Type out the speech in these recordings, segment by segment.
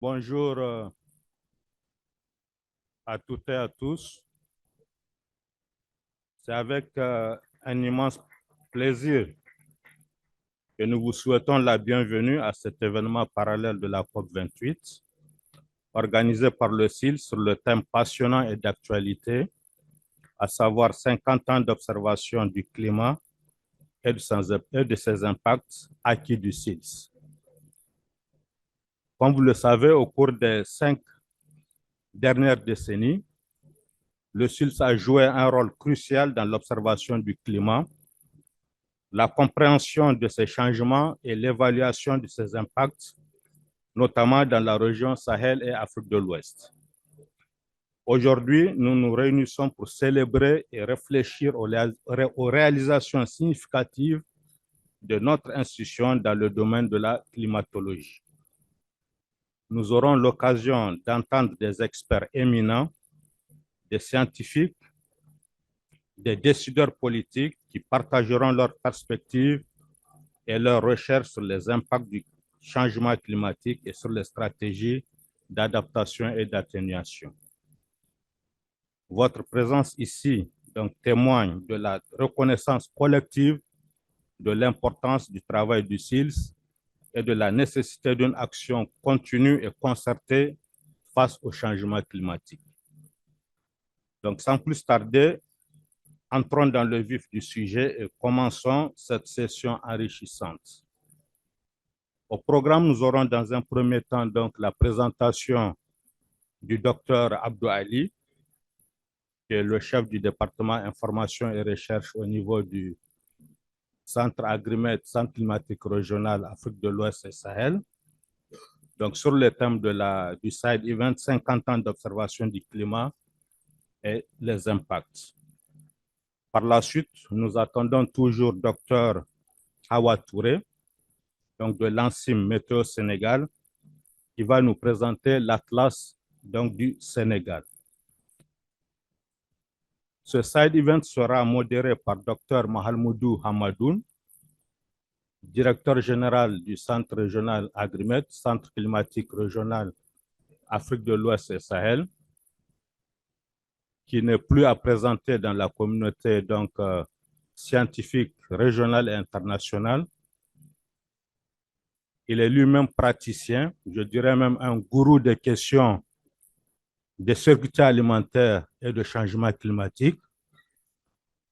Bonjour à toutes et à tous. C'est avec un immense plaisir que nous vous souhaitons la bienvenue à cet événement parallèle de la COP28, organisé par le CIL sur le thème passionnant et d'actualité, à savoir 50 ans d'observation du climat et de ses impacts acquis du CILS. Comme vous le savez, au cours des 5 dernières décennies, le CILS a joué un rôle crucial dans l'observation du climat, la compréhension de ces changements et l'évaluation de ces impacts, notamment dans la région Sahel et Afrique de l'Ouest. Aujourd'hui, nous nous réunissons pour célébrer et réfléchir aux réalisations significatives de notre institution dans le domaine de la climatologie. Nous aurons l'occasion d'entendre des experts éminents, des scientifiques, des décideurs politiques qui partageront leurs perspectives et leurs recherches sur les impacts du changement climatique et sur les stratégies d'adaptation et d'atténuation. Votre présence ici donc, témoigne de la reconnaissance collective de l'importance du travail du CILS et de la nécessité d'une action continue et concertée face au changement climatique. Donc, sans plus tarder, entrons dans le vif du sujet et commençons cette session enrichissante. Au programme, nous aurons dans un premier temps donc la présentation du docteur Abdou Ali, qui est le chef du département information et recherche au niveau du Centre Agrimet, Centre climatique régional Afrique de l'Ouest et Sahel. Donc, sur le thème du Side Event, 50 ans d'observation du climat et les impacts. Par la suite, nous attendons toujours Dr Hawa Touré, donc de l'ANSIM Météo Sénégal, qui va nous présenter l'Atlas du Sénégal. Ce side event sera modéré par Dr Mahalmoudou Hamadoun, directeur général du Centre régional Agrimet, Centre climatique régional Afrique de l'Ouest et Sahel, qui n'est plus à présenter dans la communauté scientifique régionale et internationale. Il est lui-même praticien, je dirais même un gourou des questions de sécurité alimentaire et de changement climatique.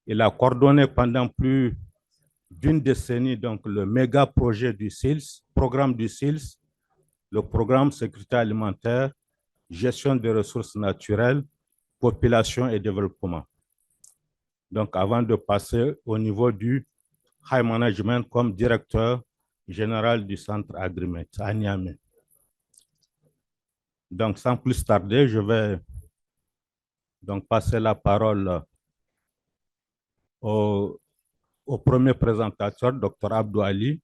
Il a coordonné pendant plus d'une décennie donc le méga projet du CILS, programme du CILS, le programme sécurité alimentaire, gestion des ressources naturelles, population et développement. Donc avant de passer au niveau du high management comme directeur général du centre Agrimet à Niamey. Donc sans plus tarder, je vais donc passer la parole au premier présentateur, Dr Abdou Ali,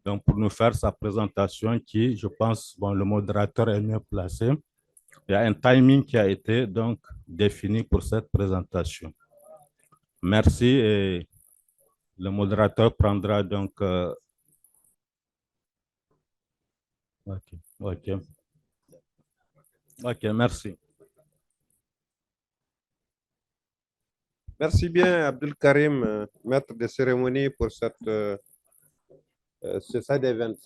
donc pour nous faire sa présentation qui, je pense, le modérateur est mieux placé. Il y a un timing qui a été donc défini pour cette présentation. Merci et le modérateur prendra donc... Ok, merci. Merci bien, Abdul Karim, maître de cérémonie, pour ce side event.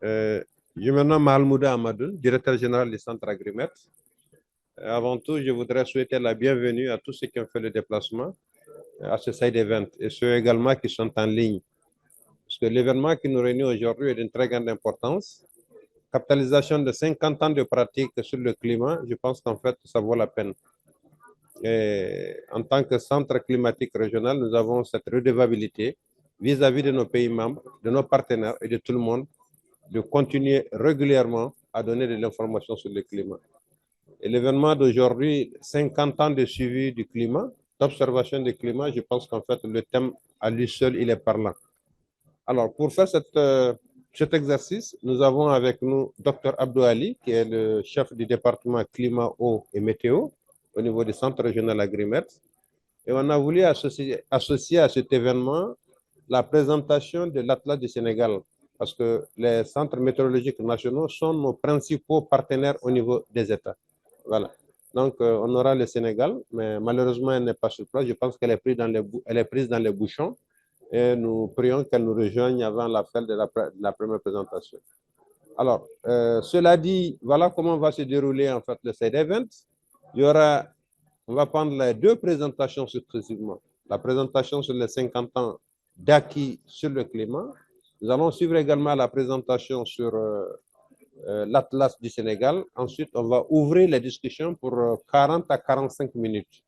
Je me nomme Mahalmoudou Hamadoun, directeur général du Centre Agrimet. Avant tout, je voudrais souhaiter la bienvenue à tous ceux qui ont fait le déplacement à ce side event et ceux également qui sont en ligne. Parce que l'événement qui nous réunit aujourd'hui est d'une très grande importance. Capitalisation de 50 ans de pratique sur le climat, je pense qu'en fait, ça vaut la peine. Et en tant que centre climatique régional, nous avons cette redevabilité vis-à-vis de nos pays membres, de nos partenaires et de tout le monde, de continuer régulièrement à donner de l'information sur le climat. Et l'événement d'aujourd'hui, 50 ans de suivi du climat, d'observation du climat, je pense qu'en fait, le thème à lui seul, il est parlant. Alors, pour faire cet exercice, nous avons avec nous Dr Abdou Ali, qui est le chef du département climat, eau et météo au niveau du centre régional Agrimet. Et on a voulu associer à cet événement la présentation de l'Atlas du Sénégal, parce que les centres météorologiques nationaux sont nos principaux partenaires au niveau des États. Voilà. Donc, on aura le Sénégal, mais malheureusement, elle n'est pas sur place. Je pense qu'elle est prise dans les bouchons et nous prions qu'elle nous rejoigne avant la fin de la première présentation. Alors, cela dit, voilà comment va se dérouler en fait le side event. On va prendre les deux présentations successivement. La présentation sur les 50 ans d'acquis sur le climat. Nous allons suivre également la présentation sur l'Atlas du Sénégal. Ensuite, on va ouvrir les discussions pour 40 à 45 minutes.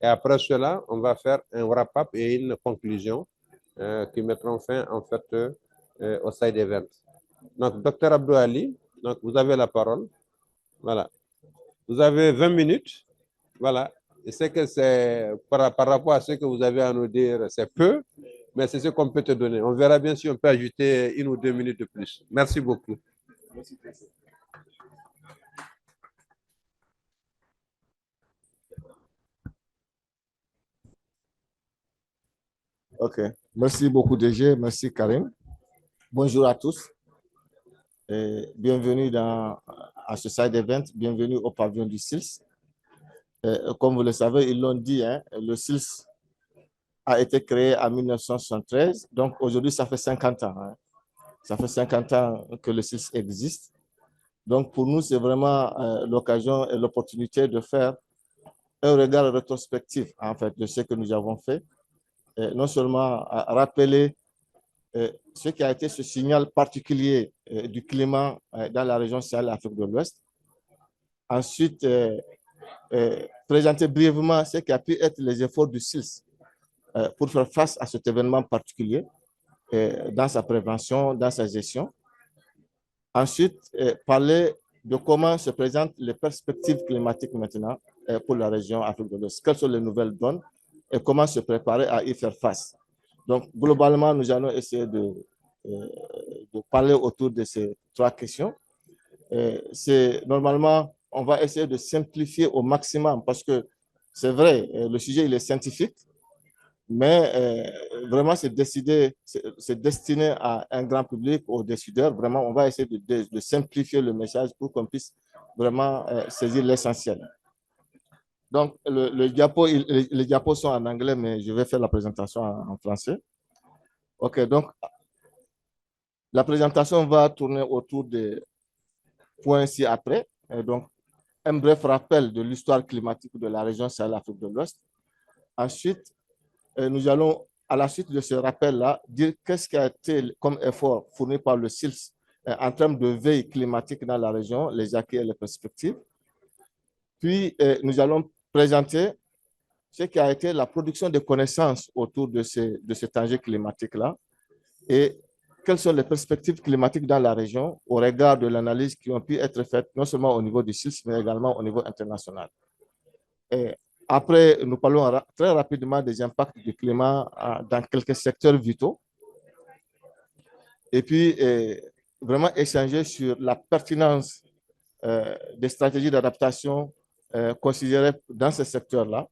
Et après cela, on va faire un wrap-up et une conclusion qui mettront fin en fait au side event. Donc, Dr Abdou Ali, donc, vous avez la parole. Voilà. Vous avez 20 minutes. Voilà. Je sais que c'est par rapport à ce que vous avez à nous dire, c'est peu, mais c'est ce qu'on peut te donner. On verra bien si on peut ajouter 1 ou 2 minutes de plus. Merci beaucoup. Merci. OK. Merci beaucoup, DG. Merci, Karim. Bonjour à tous. Et bienvenue à ce side event. Bienvenue au pavillon du SILS. Comme vous le savez, ils l'ont dit, hein, le SILS a été créé en 1973. Donc, aujourd'hui, ça fait 50 ans. Hein. Ça fait 50 ans que le SILS existe. Donc, pour nous, c'est vraiment l'occasion et l'opportunité de faire un regard rétrospectif, en fait, de ce que nous avons fait. Et non seulement à rappeler ce qui a été ce signal particulier du climat dans la région Sahel-Afrique de l'Ouest. Ensuite, présenter brièvement ce qui a pu être les efforts du SILS pour faire face à cet événement particulier dans sa prévention, dans sa gestion. Ensuite, parler de comment se présentent les perspectives climatiques maintenant pour la région Afrique de l'Ouest. Quelles sont les nouvelles donnes et comment se préparer à y faire face. Donc, globalement, nous allons essayer de parler autour de ces trois questions. Normalement, on va essayer de simplifier au maximum parce que c'est vrai, le sujet il est scientifique, mais vraiment c'est destiné à un grand public, aux décideurs. Vraiment, on va essayer de simplifier le message pour qu'on puisse vraiment saisir l'essentiel. Donc, les diapos sont en anglais, mais je vais faire la présentation en français. OK, donc, la présentation va tourner autour des points ci-après. Donc, un bref rappel de l'histoire climatique de la région Sahel-Afrique de l'Ouest. Ensuite, nous allons, à la suite de ce rappel-là, dire qu'est-ce qui a été comme effort fourni par le SILS en termes de veille climatique dans la région, les acquis et les perspectives. Puis, nous allons présenter ce qui a été la production de connaissances autour de cet enjeu climatique-là et quelles sont les perspectives climatiques dans la région au regard de l'analyse qui ont pu être faites non seulement au niveau du SILS, mais également au niveau international. Et après, nous parlons très rapidement des impacts du climat dans quelques secteurs vitaux. Et puis, vraiment échanger sur la pertinence des stratégies d'adaptation considérées dans ces secteurs-là.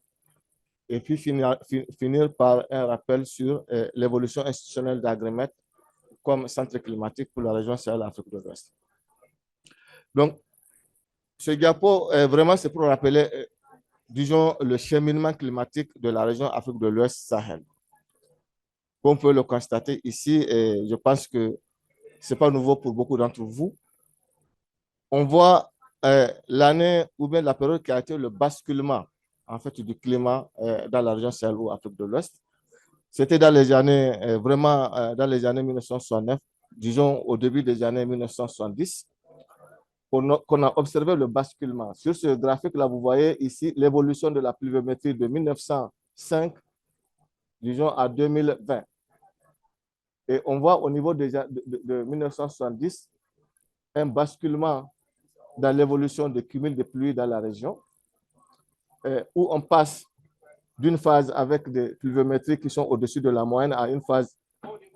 Et puis, finir par un rappel sur l'évolution institutionnelle d'Agrimet comme centre climatique pour la région Sahel-Afrique de l'Ouest. Donc, ce diapo, vraiment, c'est pour rappeler, disons, le cheminement climatique de la région Afrique de l'Ouest Sahel. Comme on peut le constater ici, et je pense que ce n'est pas nouveau pour beaucoup d'entre vous, on voit l'année ou bien la période qui a été le basculement en fait, du climat dans la région Sahel ou Afrique de l'Ouest. C'était dans les années, dans les années 1969, disons au début des années 1970, qu'on a observé le basculement. Sur ce graphique-là, vous voyez ici l'évolution de la pluviométrie de 1905, disons, à 2020. Et on voit au niveau de 1970 un basculement dans l'évolution des cumuls de pluie dans la région, où on passe d'une phase avec des pluviométries qui sont au-dessus de la moyenne à une phase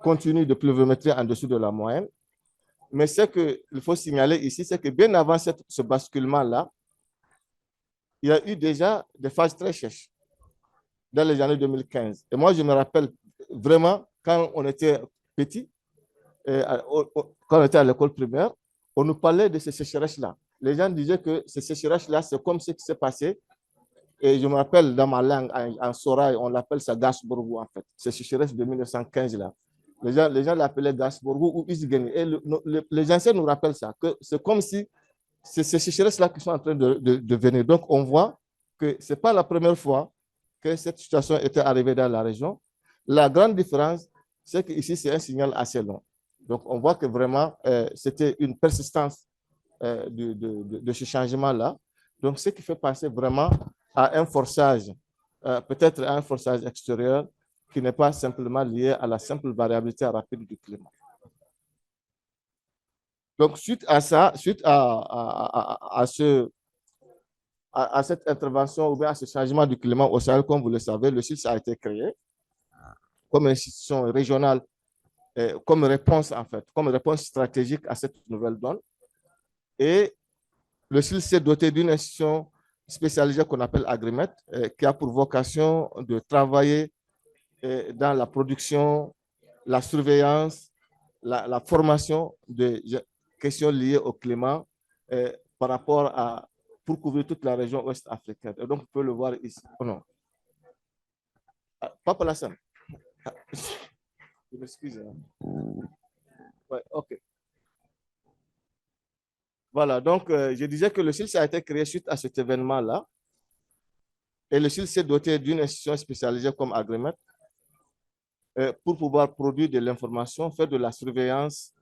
continue de pluviométrie en dessous de la moyenne. Mais ce qu'il faut signaler ici, c'est que bien avant ce basculement-là, il y a eu déjà des phases très sèches dans les années 2015. Et moi, je me rappelle vraiment, quand on était petit, quand on était à l'école primaire, on nous parlait de ces sécheresses-là. Les gens disaient que ces sécheresses-là, c'est comme ce qui s'est passé. Et je me rappelle, dans ma langue, en Soraï, on l'appelle ça Gasborgou, en fait. Ces sécheresses de 1915-là. Les gens l'appelaient Gasborgou ou Isgeni. Et les anciens nous rappellent ça, que c'est comme si c'est ces sécheresses-là qui sont en train de venir. Donc, on voit que ce n'est pas la première fois que cette situation était arrivée dans la région. La grande différence, c'est qu'ici, c'est un signal assez long. Donc, on voit que vraiment, c'était une persistance de ce changement-là. Donc, ce qui fait penser vraiment à un forçage, peut-être un forçage extérieur qui n'est pas simplement lié à la simple variabilité rapide du climat. Donc, suite à ça, suite à cette intervention ou bien à ce changement du climat au Sahel, comme vous le savez, le CILS a été créé comme institution régionale, comme réponse en fait, comme réponse stratégique à cette nouvelle donne. Et le CILS s'est doté d'une institution spécialisée qu'on appelle Agrimet, qui a pour vocation de travailler dans la production, la surveillance, la formation de questions liées au climat par rapport à, pour couvrir toute la région ouest africaine. Et donc, on peut le voir ici. Oh non. Pas pour la scène. Je m'excuse. Ouais, OK. Voilà, donc je disais que le CILS a été créé suite à cet événement-là. Et le CILS s'est doté d'une institution spécialisée comme Agrimet pour pouvoir produire de l'information, faire de la surveillance,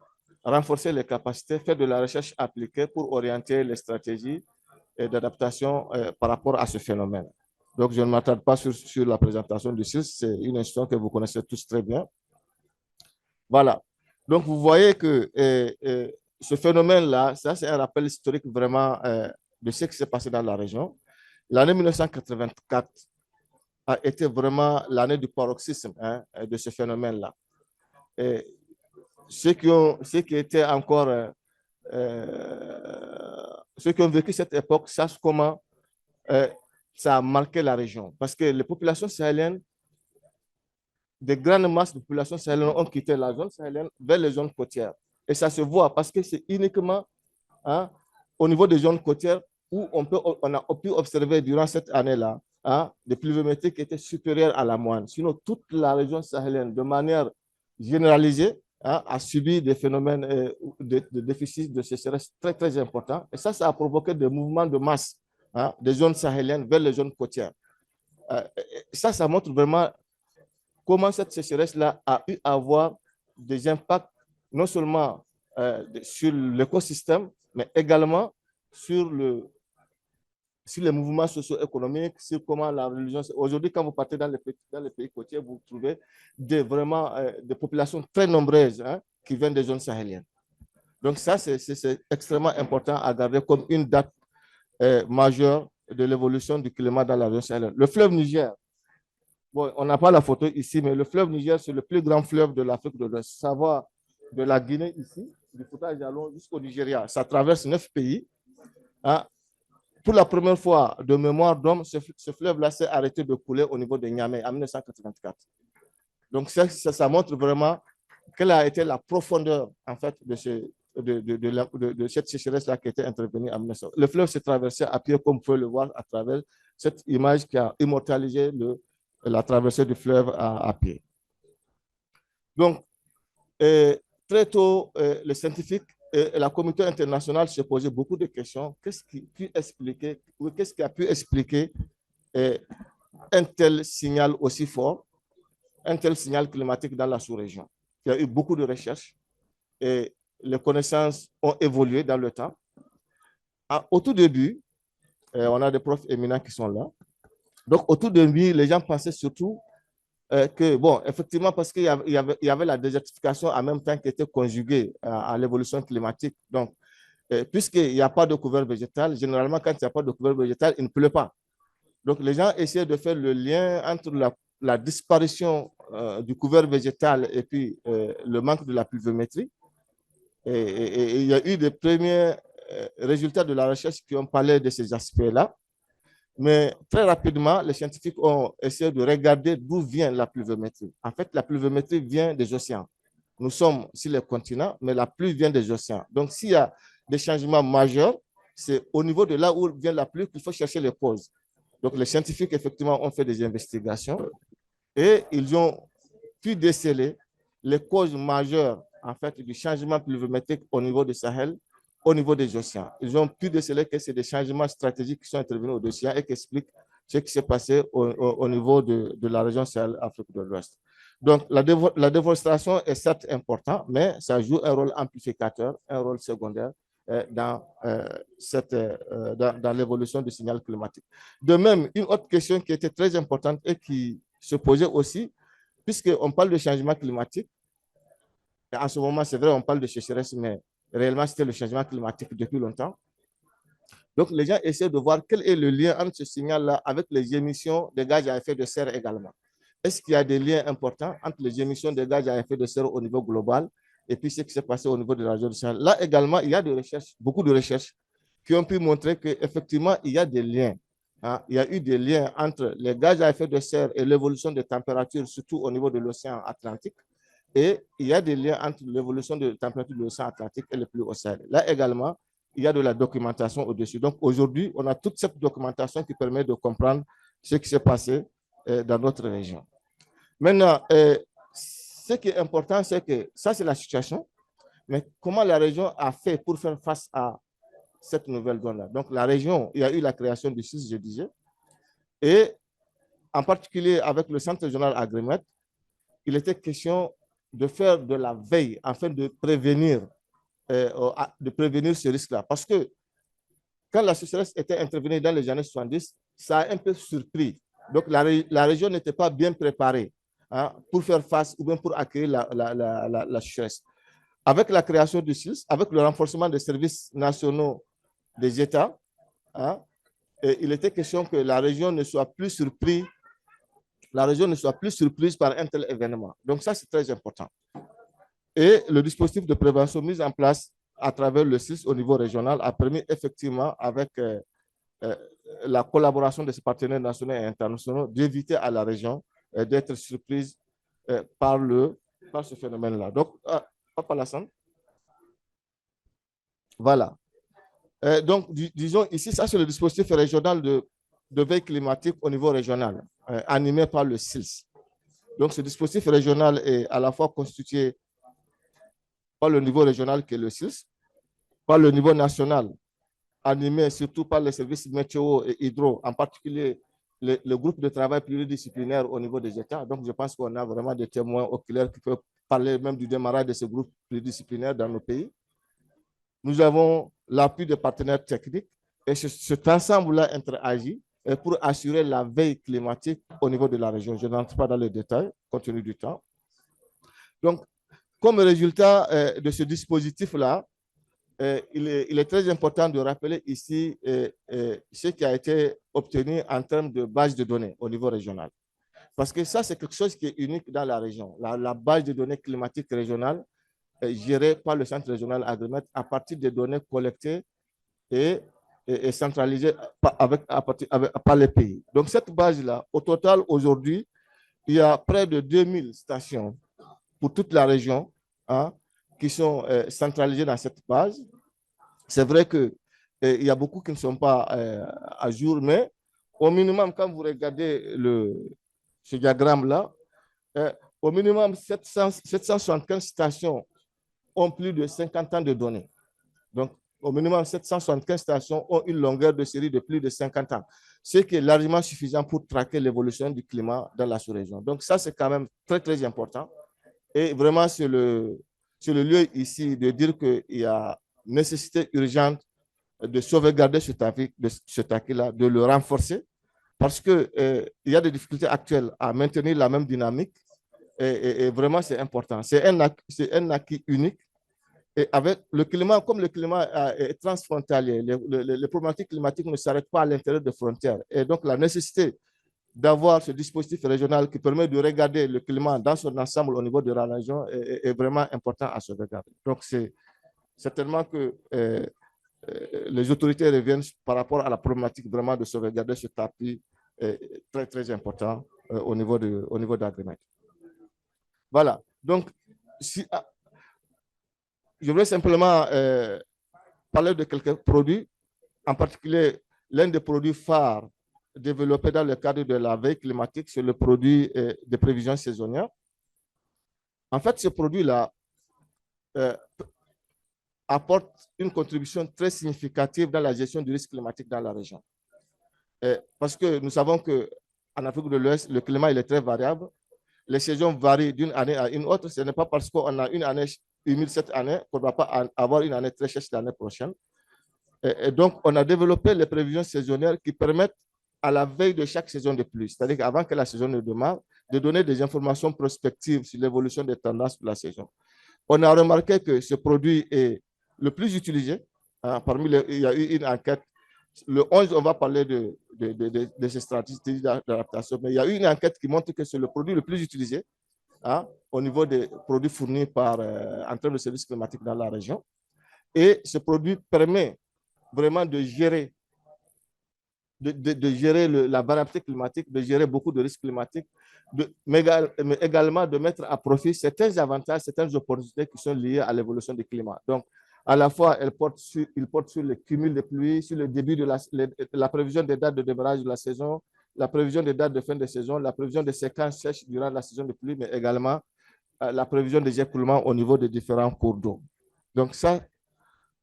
renforcer les capacités, faire de la recherche appliquée pour orienter les stratégies d'adaptation par rapport à ce phénomène. Donc, je ne m'attarde pas sur la présentation du CILS, c'est une institution que vous connaissez tous très bien. Voilà. Donc, vous voyez que ce phénomène-là, ça, c'est un rappel historique vraiment de ce qui s'est passé dans la région. L'année 1984 a été vraiment l'année du paroxysme de ce phénomène-là. Ceux qui étaient encore, ceux qui ont vécu cette époque savent comment ça a marqué la région. Parce que les populations sahéliennes, des grandes masses de populations sahéliennes ont quitté la zone sahélienne vers les zones côtières. Et ça se voit parce que c'est uniquement au niveau des zones côtières où on a pu observer durant cette année-là des pluviométries qui étaient supérieures à la moyenne. Sinon, toute la région sahélienne, de manière généralisée, a subi des phénomènes de déficit de sécheresse très, très importants. Et ça a provoqué des mouvements de masse des zones sahéliennes vers les zones côtières. Ça montre vraiment comment cette sécheresse-là a eu à avoir des impacts non seulement sur l'écosystème, mais également sur les mouvements socio-économiques, sur comment la religion... Aujourd'hui, quand vous partez dans les pays côtiers, vous trouvez vraiment des populations très nombreuses qui viennent des zones sahéliennes. Donc ça, c'est extrêmement important à garder comme une date majeure de l'évolution du climat dans la région sahélienne. Le fleuve Niger, bon, on n'a pas la photo ici, mais le fleuve Niger, c'est le plus grand fleuve de l'Afrique de l'Ouest. Ça va de la Guinée ici, du Fouta-Djallon jusqu'au Nigeria. Ça traverse 9 pays. Pour la première fois de mémoire d'homme, ce fleuve-là s'est arrêté de couler au niveau de Niamey en 1984. Donc, ça montre vraiment quelle a été la profondeur, en fait, de cette sécheresse-là qui était intervenue en 1900. Le fleuve s'est traversé à pied, comme vous pouvez le voir à travers cette image qui a immortalisé la traversée du fleuve à pied. Donc, très tôt, les scientifiques et la communauté internationale se posaient beaucoup de questions. Qu'est-ce qui a pu expliquer un tel signal aussi fort, un tel signal climatique dans la sous-région? Il y a eu beaucoup de recherches et les connaissances ont évolué dans le temps. Au tout début, on a des profs éminents qui sont là. Donc, au tout début, les gens pensaient surtout que, bon, effectivement, parce qu'il y avait la désertification en même temps qui était conjuguée à l'évolution climatique. Donc, puisqu'il n'y a pas de couvert végétal, généralement, quand il n'y a pas de couvert végétal, il ne pleut pas. Donc, les gens essaient de faire le lien entre la disparition du couvert végétal et puis le manque de la pluviométrie. Et il y a eu des premiers résultats de la recherche qui ont parlé de ces aspects-là. Mais très rapidement, les scientifiques ont essayé de regarder d'où vient la pluviométrie. En fait, la pluviométrie vient des océans. nous sommes sur les continents, mais la pluie vient des océans. Donc, s'il y a des changements majeurs, c'est au niveau de là où vient la pluie qu'il faut chercher les causes. Donc, les scientifiques, effectivement, ont fait des investigations et ils ont pu déceler les causes majeures, en fait, du changement pluviométrique au niveau du Sahel, au niveau des océans. Ils ont pu déceler que c'est des changements stratégiques qui sont intervenus aux océans et qui expliquent ce qui s'est passé au niveau de la région Sahel-Afrique de l'Ouest. Donc, la déforestation est certes importante, mais ça joue un rôle amplificateur, un rôle secondaire dans l'évolution du signal climatique. De même, une autre question qui était très importante et qui se posait aussi, puisqu'on parle de changement climatique, et en ce moment, c'est vrai, on parle de sécheresse, mais réellement, c'était le changement climatique depuis longtemps. Donc, les gens essaient de voir quel est le lien entre ce signal-là avec les émissions de gaz à effet de serre également. Est-ce qu'il y a des liens importants entre les émissions de gaz à effet de serre au niveau global et puis ce qui s'est passé au niveau de la région du Sahel? Là également, il y a des recherches, beaucoup de recherches qui ont pu montrer qu'effectivement, il y a des liens. Hein. Il y a eu des liens entre les gaz à effet de serre et l'évolution des températures, surtout au niveau de l'océan Atlantique. Et il y a des liens entre l'évolution de la température de l'océan Atlantique et le plus au Sahel. Là également, il y a de la documentation au-dessus. Donc aujourd'hui, on a toute cette documentation qui permet de comprendre ce qui s'est passé dans notre région. Maintenant, ce qui est important, c'est que ça, c'est la situation, mais comment la région a fait pour faire face à cette nouvelle donne-là? Donc, la région, il y a eu la création du CIS, je disais, et en particulier avec le Centre régional Agrimet, il était question de faire de la veille afin de prévenir ce risque-là. Parce que quand la sécheresse était intervenue dans les années 70, ça a un peu surpris. Donc, la région n'était pas bien préparée pour faire face ou bien pour accueillir la sécheresse. Avec la création du CILS, avec le renforcement des services nationaux des États, il était question que la région ne soit plus surprise par un tel événement. Donc, ça, c'est très important. Et le dispositif de prévention mis en place à travers le CILS au niveau régional a permis effectivement, avec la collaboration de ses partenaires nationaux et internationaux, d'éviter à la région d'être surprise par ce phénomène-là. Donc, Papa Lassane. Voilà. Donc, disons ici, ça c'est le dispositif régional de veille climatique au niveau régional, animé par le CILS. Donc, ce dispositif régional est à la fois constitué par le niveau régional qui est le CILS, par le niveau national, animé surtout par les services météo et hydro, en particulier le groupe de travail pluridisciplinaire au niveau des États. Donc, je pense qu'on a vraiment des témoins oculaires qui peuvent parler même du démarrage de ce groupe pluridisciplinaire dans nos pays. Nous avons l'appui des partenaires techniques et cet ensemble-là interagit pour assurer la veille climatique au niveau de la région. Je n'entre pas dans les détails, compte tenu du temps. Donc, comme résultat de ce dispositif-là, il est très important de rappeler ici ce qui a été obtenu en termes de base de données au niveau régional. Parce que ça, c'est quelque chose qui est unique dans la région. La base de données climatiques régionale gérée par le Centre régional Agrimet à partir des données collectées et centralisées par les pays. Donc, cette base-là, au total, aujourd'hui, il y a près de 2000 stations pour toute la région qui sont centralisées dans cette base. C'est vrai qu'il y a beaucoup qui ne sont pas à jour, mais au minimum, quand vous regardez ce diagramme-là, au minimum 775 stations ont plus de 50 ans de données. Donc, au minimum 775 stations ont une longueur de série de plus de 50 ans, ce qui est largement suffisant pour traquer l'évolution du climat dans la sous-région. Donc, ça, c'est quand même très, très important. Et vraiment, c'est le lieu ici de dire qu'il y a nécessité urgente de sauvegarder cet acquis-là, de le renforcer, parce qu'il y a des difficultés actuelles à maintenir la même dynamique et vraiment, c'est important. C'est un acquis unique. Et avec le climat, comme le climat est transfrontalier, les problématiques climatiques ne s'arrêtent pas à l'intérieur des frontières. Et donc, la nécessité d'avoir ce dispositif régional qui permet de regarder le climat dans son ensemble au niveau de la région est vraiment important à sauvegarder. Donc, c'est certainement que les autorités reviennent par rapport à la problématique vraiment de sauvegarder ce tapis très, très important au niveau d'Agrimet. Voilà. Donc, je voudrais simplement parler de quelques produits, en particulier l'un des produits phares développés dans le cadre de la veille climatique, c'est le produit de prévision saisonnière. En fait, ce produit-là apporte une contribution très significative dans la gestion du risque climatique dans la région. Parce que nous savons qu'en Afrique de l'Ouest, le climat il est très variable. Les saisons varient d'une année à une autre. Ce n'est pas parce qu'on a une année humide cette année qu'on ne va pas avoir une année très sèche l'année prochaine. Et donc, on a développé les prévisions saisonnières qui permettent, à la veille de chaque saison de pluie, c'est-à-dire qu'avant que la saison ne démarre, de donner des informations prospectives sur l'évolution des tendances de la saison. On a remarqué que ce produit est le plus utilisé. Hein, il y a eu une enquête. Le 11, on va parler de ces stratégies d'adaptation, mais il y a eu une enquête qui montre que c'est le produit le plus utilisé au niveau des produits fournis en termes de services climatiques dans la région. Et ce produit permet vraiment de gérer la variabilité climatique, de gérer beaucoup de risques climatiques, mais également de mettre à profit certains avantages, certaines opportunités qui sont liées à l'évolution du climat. Donc, à la fois, il porte sur le cumul de pluie, sur le début de la prévision des dates de démarrage de la saison, la prévision des dates de fin de saison, la prévision des séquences sèches durant la saison de pluie, mais également la prévision des écoulements au niveau des différents cours d'eau. Donc, ça,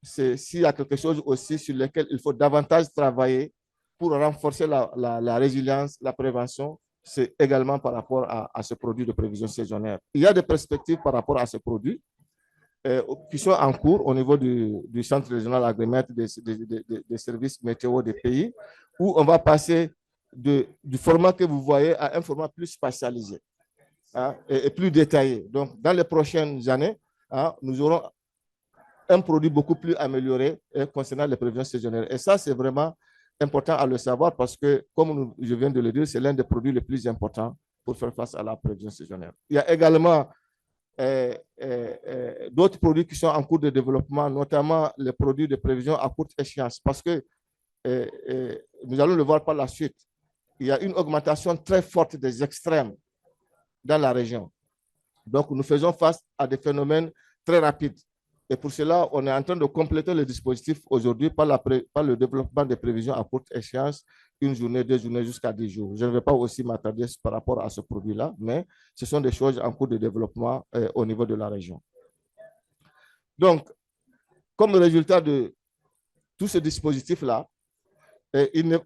s'il y a quelque chose aussi sur lequel il faut davantage travailler pour renforcer la résilience, la prévention, c'est également par rapport à ce produit de prévision saisonnière. Il y a des perspectives par rapport à ce produit qui sont en cours au niveau du Centre régional agrimètre des services météo des pays, où on va passer du format que vous voyez à un format plus spatialisé et plus détaillé. Donc, dans les prochaines années, nous aurons un produit beaucoup plus amélioré concernant les prévisions saisonnières. Et ça, c'est vraiment important à le savoir parce que, comme je viens de le dire, c'est l'un des produits les plus importants pour faire face à la prévision saisonnière. Il y a également d'autres produits qui sont en cours de développement, notamment les produits de prévision à courte échéance, parce que nous allons le voir par la suite. Il y a une augmentation très forte des extrêmes dans la région. Donc, nous faisons face à des phénomènes très rapides. Et pour cela, on est en train de compléter le dispositif aujourd'hui par le développement des prévisions à courte échéance, une journée, 2 journées, jusqu'à 10 jours. Je ne vais pas aussi m'attarder par rapport à ce produit-là, mais ce sont des choses en cours de développement au niveau de la région. Donc, comme résultat de tout ce dispositif-là,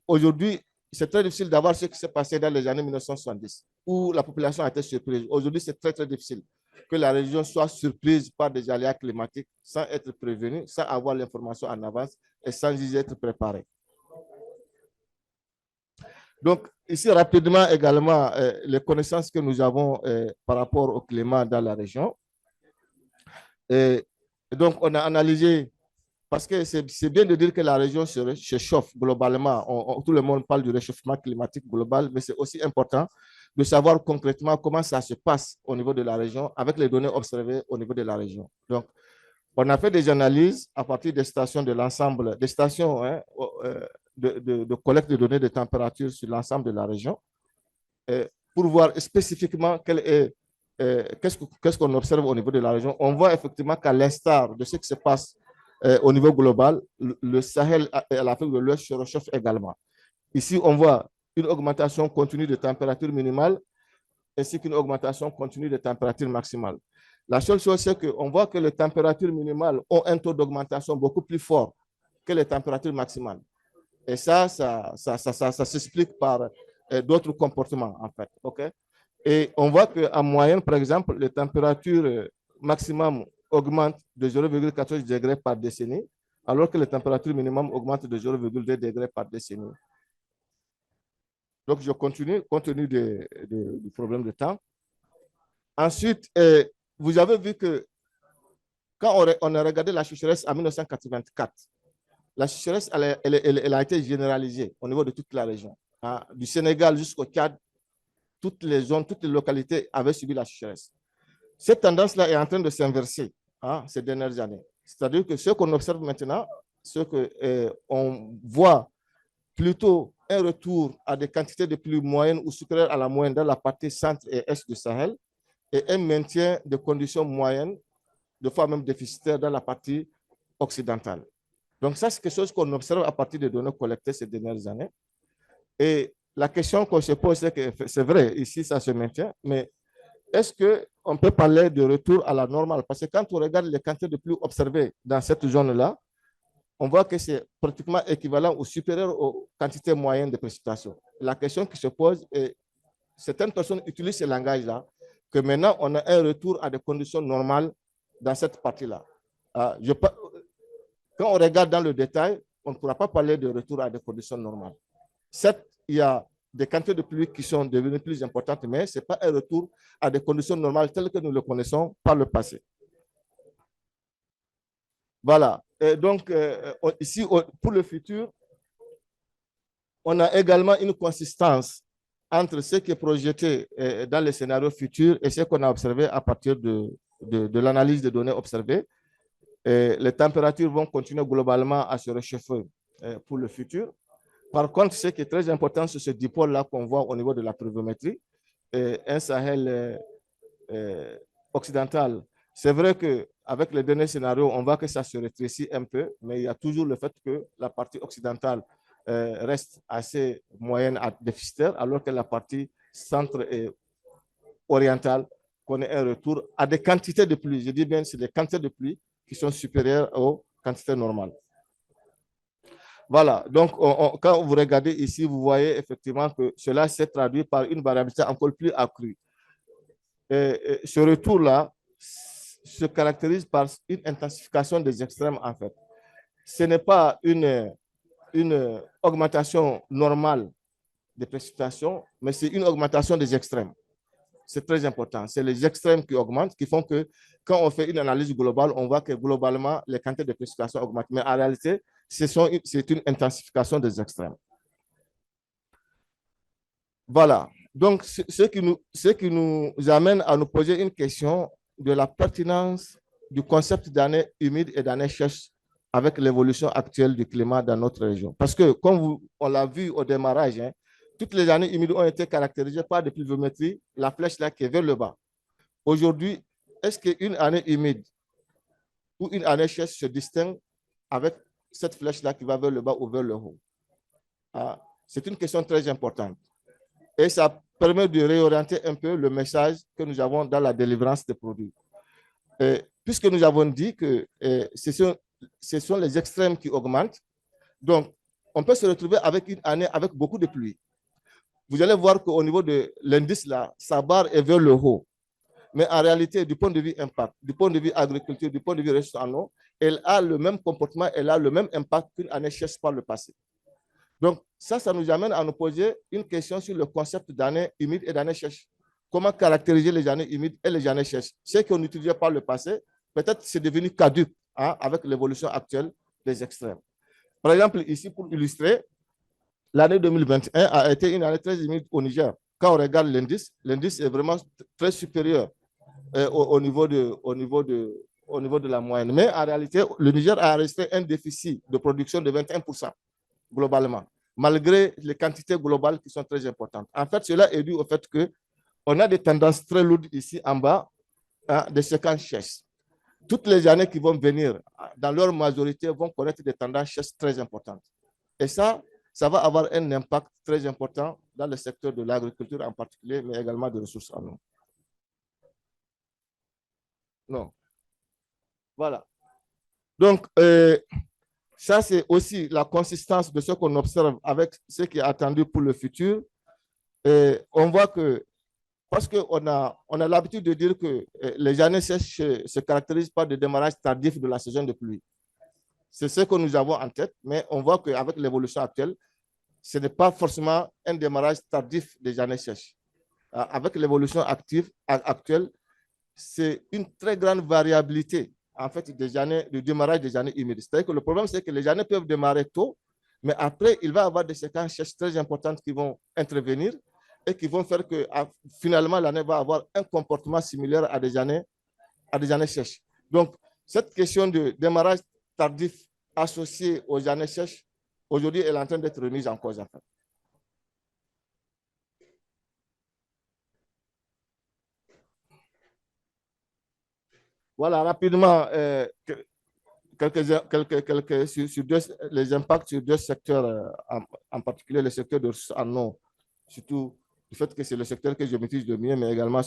aujourd'hui, c'est très difficile d'avoir ce qui s'est passé dans les années 1970, où la population a été surprise. Aujourd'hui, c'est très, très difficile que la région soit surprise par des aléas climatiques sans être prévenue, sans avoir l'information en avance et sans y être préparée. Donc, ici, rapidement également, les connaissances que nous avons par rapport au climat dans la région. Et donc, on a analysé, parce que c'est bien de dire que la région se chauffe globalement. Tout le monde parle du réchauffement climatique global, mais c'est aussi important de savoir concrètement comment ça se passe au niveau de la région avec les données observées au niveau de la région. Donc, on a fait des analyses à partir des stations de l'ensemble, des stations de collecte de données de température sur l'ensemble de la région pour voir spécifiquement qu'est-ce qu'on observe au niveau de la région. On voit effectivement qu'à l'instar de ce qui se passe au niveau global, le Sahel et l'Afrique de l'Ouest se réchauffent également. Ici, on voit une augmentation continue de température minimale ainsi qu'une augmentation continue de température maximale. La seule chose, c'est qu'on voit que les températures minimales ont un taux d'augmentation beaucoup plus fort que les températures maximales. Et ça s'explique par d'autres comportements, en fait. Okay? Et on voit qu'en moyenne, par exemple, les températures maximum augmentent de 0,14 degrés par décennie, alors que les températures minimum augmentent de 0,2 degrés par décennie. Donc, je continue, compte tenu du problème de temps. Ensuite, vous avez vu que quand on a regardé la sécheresse en 1984, la sécheresse, elle a été généralisée au niveau de toute la région. Hein, du Sénégal jusqu'au Tchad, toutes les zones, toutes les localités avaient subi la sécheresse. Cette tendance-là est en train de s'inverser ces dernières années. C'est-à-dire que ce qu'on observe maintenant, ce qu'on voit plutôt un retour à des quantités de pluie moyennes ou supérieures à la moyenne dans la partie centre et est du Sahel, et un maintien de conditions moyennes, de fois même déficitaires dans la partie occidentale. Donc ça, c'est quelque chose qu'on observe à partir des données collectées ces dernières années. Et la question qu'on se pose, c'est que c'est vrai, ici, ça se maintient, mais est-ce qu'on peut parler de retour à la normale? Parce que quand on regarde les quantités de pluie observées dans cette zone-là, on voit que c'est pratiquement équivalent ou supérieur aux quantités moyennes de précipitations. La question qui se pose est, certaines personnes utilisent ce langage-là, que maintenant on a un retour à des conditions normales dans cette partie-là. Quand on regarde dans le détail, on ne pourra pas parler de retour à des conditions normales. Certes, il y a des quantités de pluie qui sont devenues plus importantes, mais ce n'est pas un retour à des conditions normales telles que nous le connaissons par le passé. Voilà. Et donc, ici, pour le futur, on a également une consistance entre ce qui est projeté dans les scénarios futurs et ce qu'on a observé à partir de l'analyse des données observées. Les températures vont continuer globalement à se réchauffer pour le futur. Par contre, ce qui est très important, c'est ce dipôle-là qu'on voit au niveau de la pluviométrie, un Sahel occidental. C'est vrai qu'avec les derniers scénarios, on voit que ça se rétrécit un peu, mais il y a toujours le fait que la partie occidentale reste assez moyenne à déficitaire, alors que la partie centre et orientale connaît un retour à des quantités de pluie. Je dis bien, c'est des quantités de pluie qui sont supérieures aux quantités normales. Voilà, donc quand vous regardez ici, vous voyez effectivement que cela s'est traduit par une variabilité encore plus accrue. Et ce retour-là se caractérise par une intensification des extrêmes, en fait. Ce n'est pas une augmentation normale des précipitations, mais c'est une augmentation des extrêmes. C'est très important. C'est les extrêmes qui augmentent, qui font que quand on fait une analyse globale, on voit que globalement, les quantités de précipitations augmentent. Mais en réalité, c'est une intensification des extrêmes. Voilà. Donc, ce qui nous amène à nous poser une question de la pertinence du concept d'année humide et d'année sèche avec l'évolution actuelle du climat dans notre région. Parce que, comme on l'a vu au démarrage, toutes les années humides ont été caractérisées par des pluviométries, la flèche là qui est vers le bas. Aujourd'hui, est-ce qu'une année humide ou une année sèche se distingue avec cette flèche-là qui va vers le bas ou vers le haut? C'est une question très importante. Et ça permet de réorienter un peu le message que nous avons dans la délivrance des produits. Puisque nous avons dit que ce sont les extrêmes qui augmentent, donc on peut se retrouver avec une année avec beaucoup de pluie. Vous allez voir qu'au niveau de l'indice, là, sa barre est vers le haut. Mais en réalité, du point de vue impact, du point de vue agriculture, du point de vue ressources en eau, elle a le même comportement, elle a le même impact qu'une année sèche par le passé. Donc, ça nous amène à nous poser une question sur le concept d'année humide et d'année sèche. Comment caractériser les années humides et les années sèches? Ce qu'on utilisait par le passé, peut-être c'est devenu caduc avec l'évolution actuelle des extrêmes. Par exemple, ici, pour illustrer, l'année 2021 a été une année très humide au Niger. Quand on regarde l'indice est vraiment très supérieur au niveau de la moyenne. Mais en réalité, le Niger a resté un déficit de production de 21% globalement, malgré les quantités globales qui sont très importantes. En fait, cela est dû au fait qu'on a des tendances très lourdes ici en bas des séquences sèches. Toutes les années qui vont venir, dans leur majorité, vont connaître des tendances sèches très importantes. Et ça va avoir un impact très important dans le secteur de l'agriculture en particulier, mais également des ressources en eau. Non. Voilà. Donc, ça, c'est aussi la consistance de ce qu'on observe avec ce qui est attendu pour le futur. Et on voit que, parce qu'on a l'habitude de dire que les années sèches se caractérisent par des démarrages tardifs de la saison de pluie. C'est ce que nous avons en tête, mais on voit qu'avec l'évolution actuelle, ce n'est pas forcément un démarrage tardif des années sèches. Avec l'évolution actuelle, c'est une très grande variabilité en fait du démarrage des années humides. C'est-à-dire que le problème, c'est que les années peuvent démarrer tôt, mais après, il va y avoir des séquences sèches très importantes qui vont intervenir et qui vont faire que finalement, l'année va avoir un comportement similaire à des années sèches. Donc, cette question de démarrage tardif associé aux années sèches, aujourd'hui, elle est en train d'être remise en cause. En fait. Voilà, rapidement, sur les impacts sur deux secteurs, en particulier le secteur de ressources en eau, surtout du fait que c'est le secteur que je maîtrise le mieux, mais également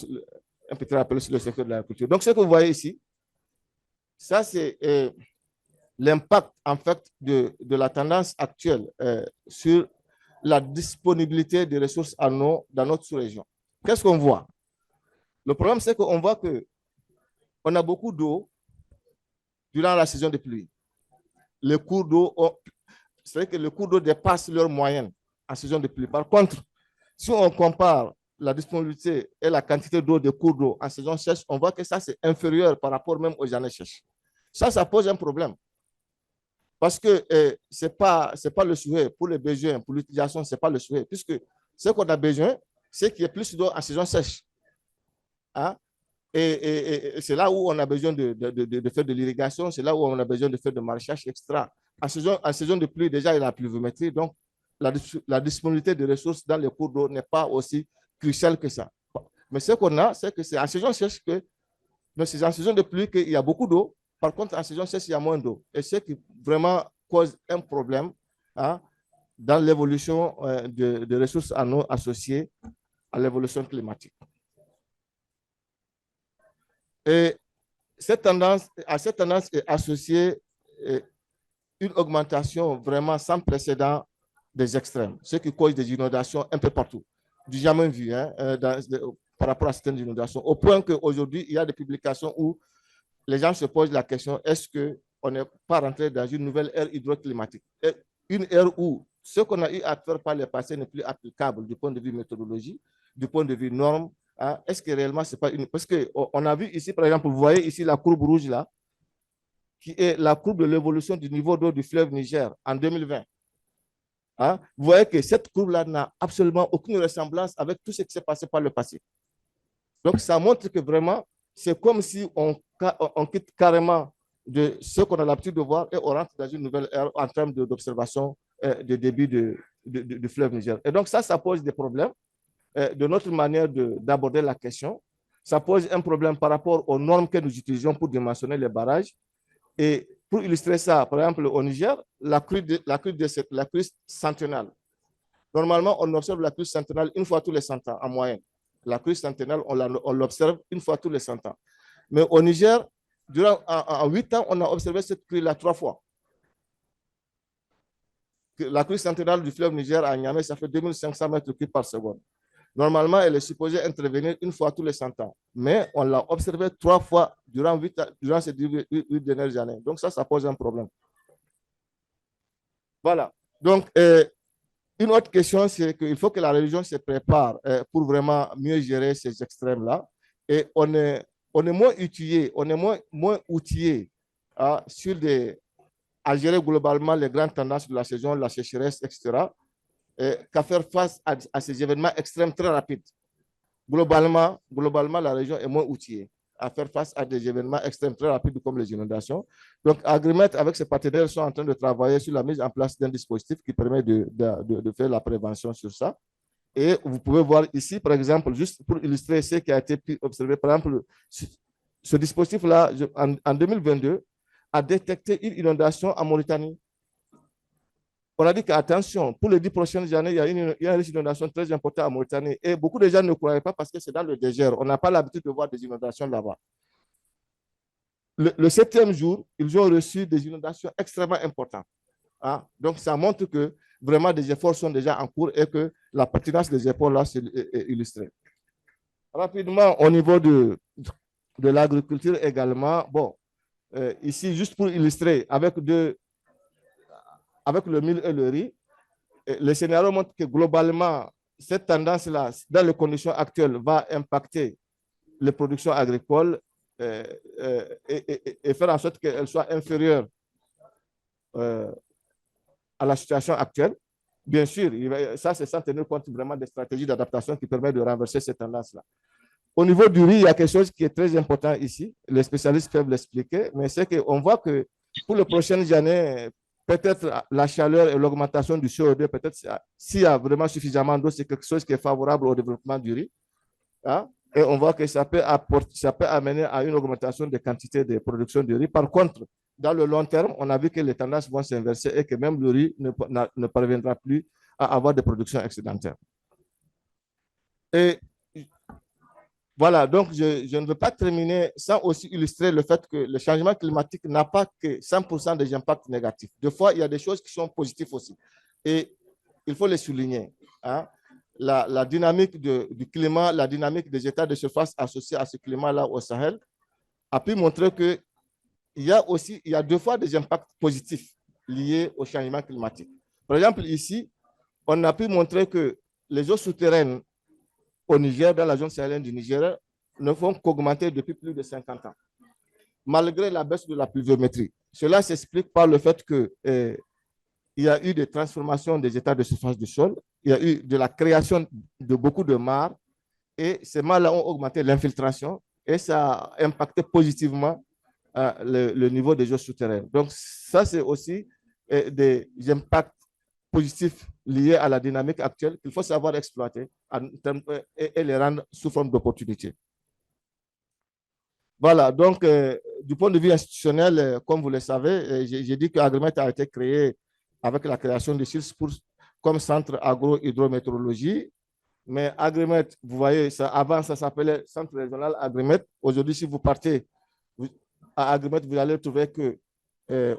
un petit rappel sur le secteur de l'agriculture. Donc, ce que vous voyez ici, ça, c'est l'impact, en fait, de la tendance actuelle sur la disponibilité des ressources en eau dans notre sous-région. Qu'est-ce qu'on voit? Le problème, c'est qu'on voit qu'on a beaucoup d'eau durant la saison de pluie. Les cours d'eau, c'est vrai que les cours d'eau dépassent leur moyenne en saison de pluie. Par contre, si on compare la disponibilité et la quantité d'eau des cours d'eau en saison sèche, on voit que ça, c'est inférieur par rapport même aux années sèches. Ça pose un problème. Parce que ce n'est pas le souhait pour les besoins, pour l'utilisation, ce n'est pas le souhait. Puisque ce qu'on a besoin, c'est qu'il y ait plus d'eau en saison sèche. Hein? Et c'est là où on a besoin de faire de l'irrigation, c'est là où on a besoin de faire de maraîchage, etc. En saison de pluie, déjà, il y a la pluviométrie. Donc, la disponibilité de ressources dans les cours d'eau n'est pas aussi cruciale que ça. Mais ce qu'on a, c'est que c'est en saison sèche c'est en saison de pluie qu'il y a beaucoup d'eau. Par contre, en saison sèche, il y a moins d'eau. Et ce qui vraiment cause un problème dans l'évolution de ressources en eau associées à l'évolution climatique. Et à cette tendance est associée une augmentation vraiment sans précédent des extrêmes, ce qui cause des inondations un peu partout, du jamais vu par rapport à certaines inondations, au point qu'aujourd'hui, il y a des publications où les gens se posent la question, est-ce qu'on n'est pas rentré dans une nouvelle ère hydroclimatique? Une ère où ce qu'on a eu à faire par le passé n'est plus applicable du point de vue méthodologie, du point de vue normes. Est-ce que réellement, c'est pas une... Parce qu'on a vu ici, par exemple, vous voyez ici la courbe rouge là, qui est la courbe de l'évolution du niveau d'eau du fleuve Niger en 2020. Vous voyez que cette courbe-là n'a absolument aucune ressemblance avec tout ce qui s'est passé par le passé. Donc, ça montre que vraiment, c'est comme si on quitte carrément de ce qu'on a l'habitude de voir et on rentre dans une nouvelle ère en termes d'observation de débit du fleuve Niger. Et donc, ça pose des problèmes de notre manière d'aborder la question. Ça pose un problème par rapport aux normes que nous utilisons pour dimensionner les barrages. Et pour illustrer ça, par exemple, au Niger, la crue centennale. Normalement, on observe la crue centennale une fois tous les 100 ans en moyenne. La crue centennale, on l'observe une fois tous les 100 ans. Mais au Niger, en 8 ans, on a observé cette crue-là 3 fois. La crue centennale du fleuve Niger à Niamey, ça fait 2500 mètres cubes par seconde. Normalement, elle est supposée intervenir une fois tous les 100 ans. Mais on l'a observé 3 fois durant ces 8 dernières années. Donc ça pose un problème. Voilà. Donc, une autre question, c'est qu'il faut que la région se prépare pour vraiment mieux gérer ces extrêmes-là. Et on est moins outillé, à gérer globalement les grandes tendances de la saison, la sécheresse, etc., qu'à faire face à ces événements extrêmes très rapides. Globalement, la région est moins outillée à faire face à des événements extrêmes très rapides comme les inondations. Donc, Agrimet, avec ses partenaires, sont en train de travailler sur la mise en place d'un dispositif qui permet de faire la prévention sur ça. Et vous pouvez voir ici, par exemple, juste pour illustrer ce qui a été observé, par exemple, ce dispositif-là, en 2022, a détecté une inondation en Mauritanie. On a dit qu'attention, pour les 10 prochaines années, il y a une inondation très importante en Mauritanie. Et beaucoup de gens ne croyaient pas parce que c'est dans le désert. On n'a pas l'habitude de voir des inondations là-bas. Le 7e jour, ils ont reçu des inondations extrêmement importantes. Donc, ça montre que vraiment des efforts sont déjà en cours et que la pertinence des efforts là est illustrée. Rapidement, au niveau de l'agriculture également, bon, ici, juste pour illustrer, avec le mil et le riz, le scénario montre que globalement, cette tendance-là, dans les conditions actuelles, va impacter les productions agricoles et faire en sorte qu'elles soient inférieures à la situation actuelle. Bien sûr, ça, c'est sans tenir compte vraiment des stratégies d'adaptation qui permettent de renverser cette tendance-là. Au niveau du riz, il y a quelque chose qui est très important ici. Les spécialistes peuvent l'expliquer, mais c'est qu'on voit que pour les prochaines années, peut-être la chaleur et l'augmentation du CO2, peut-être s'il y a vraiment suffisamment d'eau, c'est quelque chose qui est favorable au développement du riz. Et on voit que ça peut amener à une augmentation des quantités de production de riz. Par contre, dans le long terme, on a vu que les tendances vont s'inverser et que même le riz ne parviendra plus à avoir des productions excédentaires. Et voilà, donc je ne veux pas terminer sans aussi illustrer le fait que le changement climatique n'a pas que 100% des impacts négatifs. Des fois, il y a des choses qui sont positives aussi. Et il faut les souligner. Hein. La dynamique du climat, la dynamique des états de surface associés à ce climat-là au Sahel a pu montrer qu'il y a deux fois des impacts positifs liés au changement climatique. Par exemple, ici, on a pu montrer que les eaux souterraines au Niger, dans la zone sahélienne du Niger, ne font qu'augmenter depuis plus de 50 ans, malgré la baisse de la pluviométrie. Cela s'explique par le fait que il y a eu des transformations des états de surface du sol, il y a eu de la création de beaucoup de mares, et ces mares-là ont augmenté l'infiltration, et ça a impacté positivement le niveau des eaux souterraines. Donc, ça, c'est aussi des impacts positifs liés à la dynamique actuelle qu'il faut savoir exploiter et les rendre sous forme d'opportunités. Voilà, donc, du point de vue institutionnel, comme vous le savez, j'ai dit que Agrimet a été créé avec la création de SILS comme centre agro-hydrométéorologie. Mais Agrimet, vous voyez, avant, ça s'appelait Centre régional Agrimet. Aujourd'hui, si vous partez à Agrimet, vous allez trouver que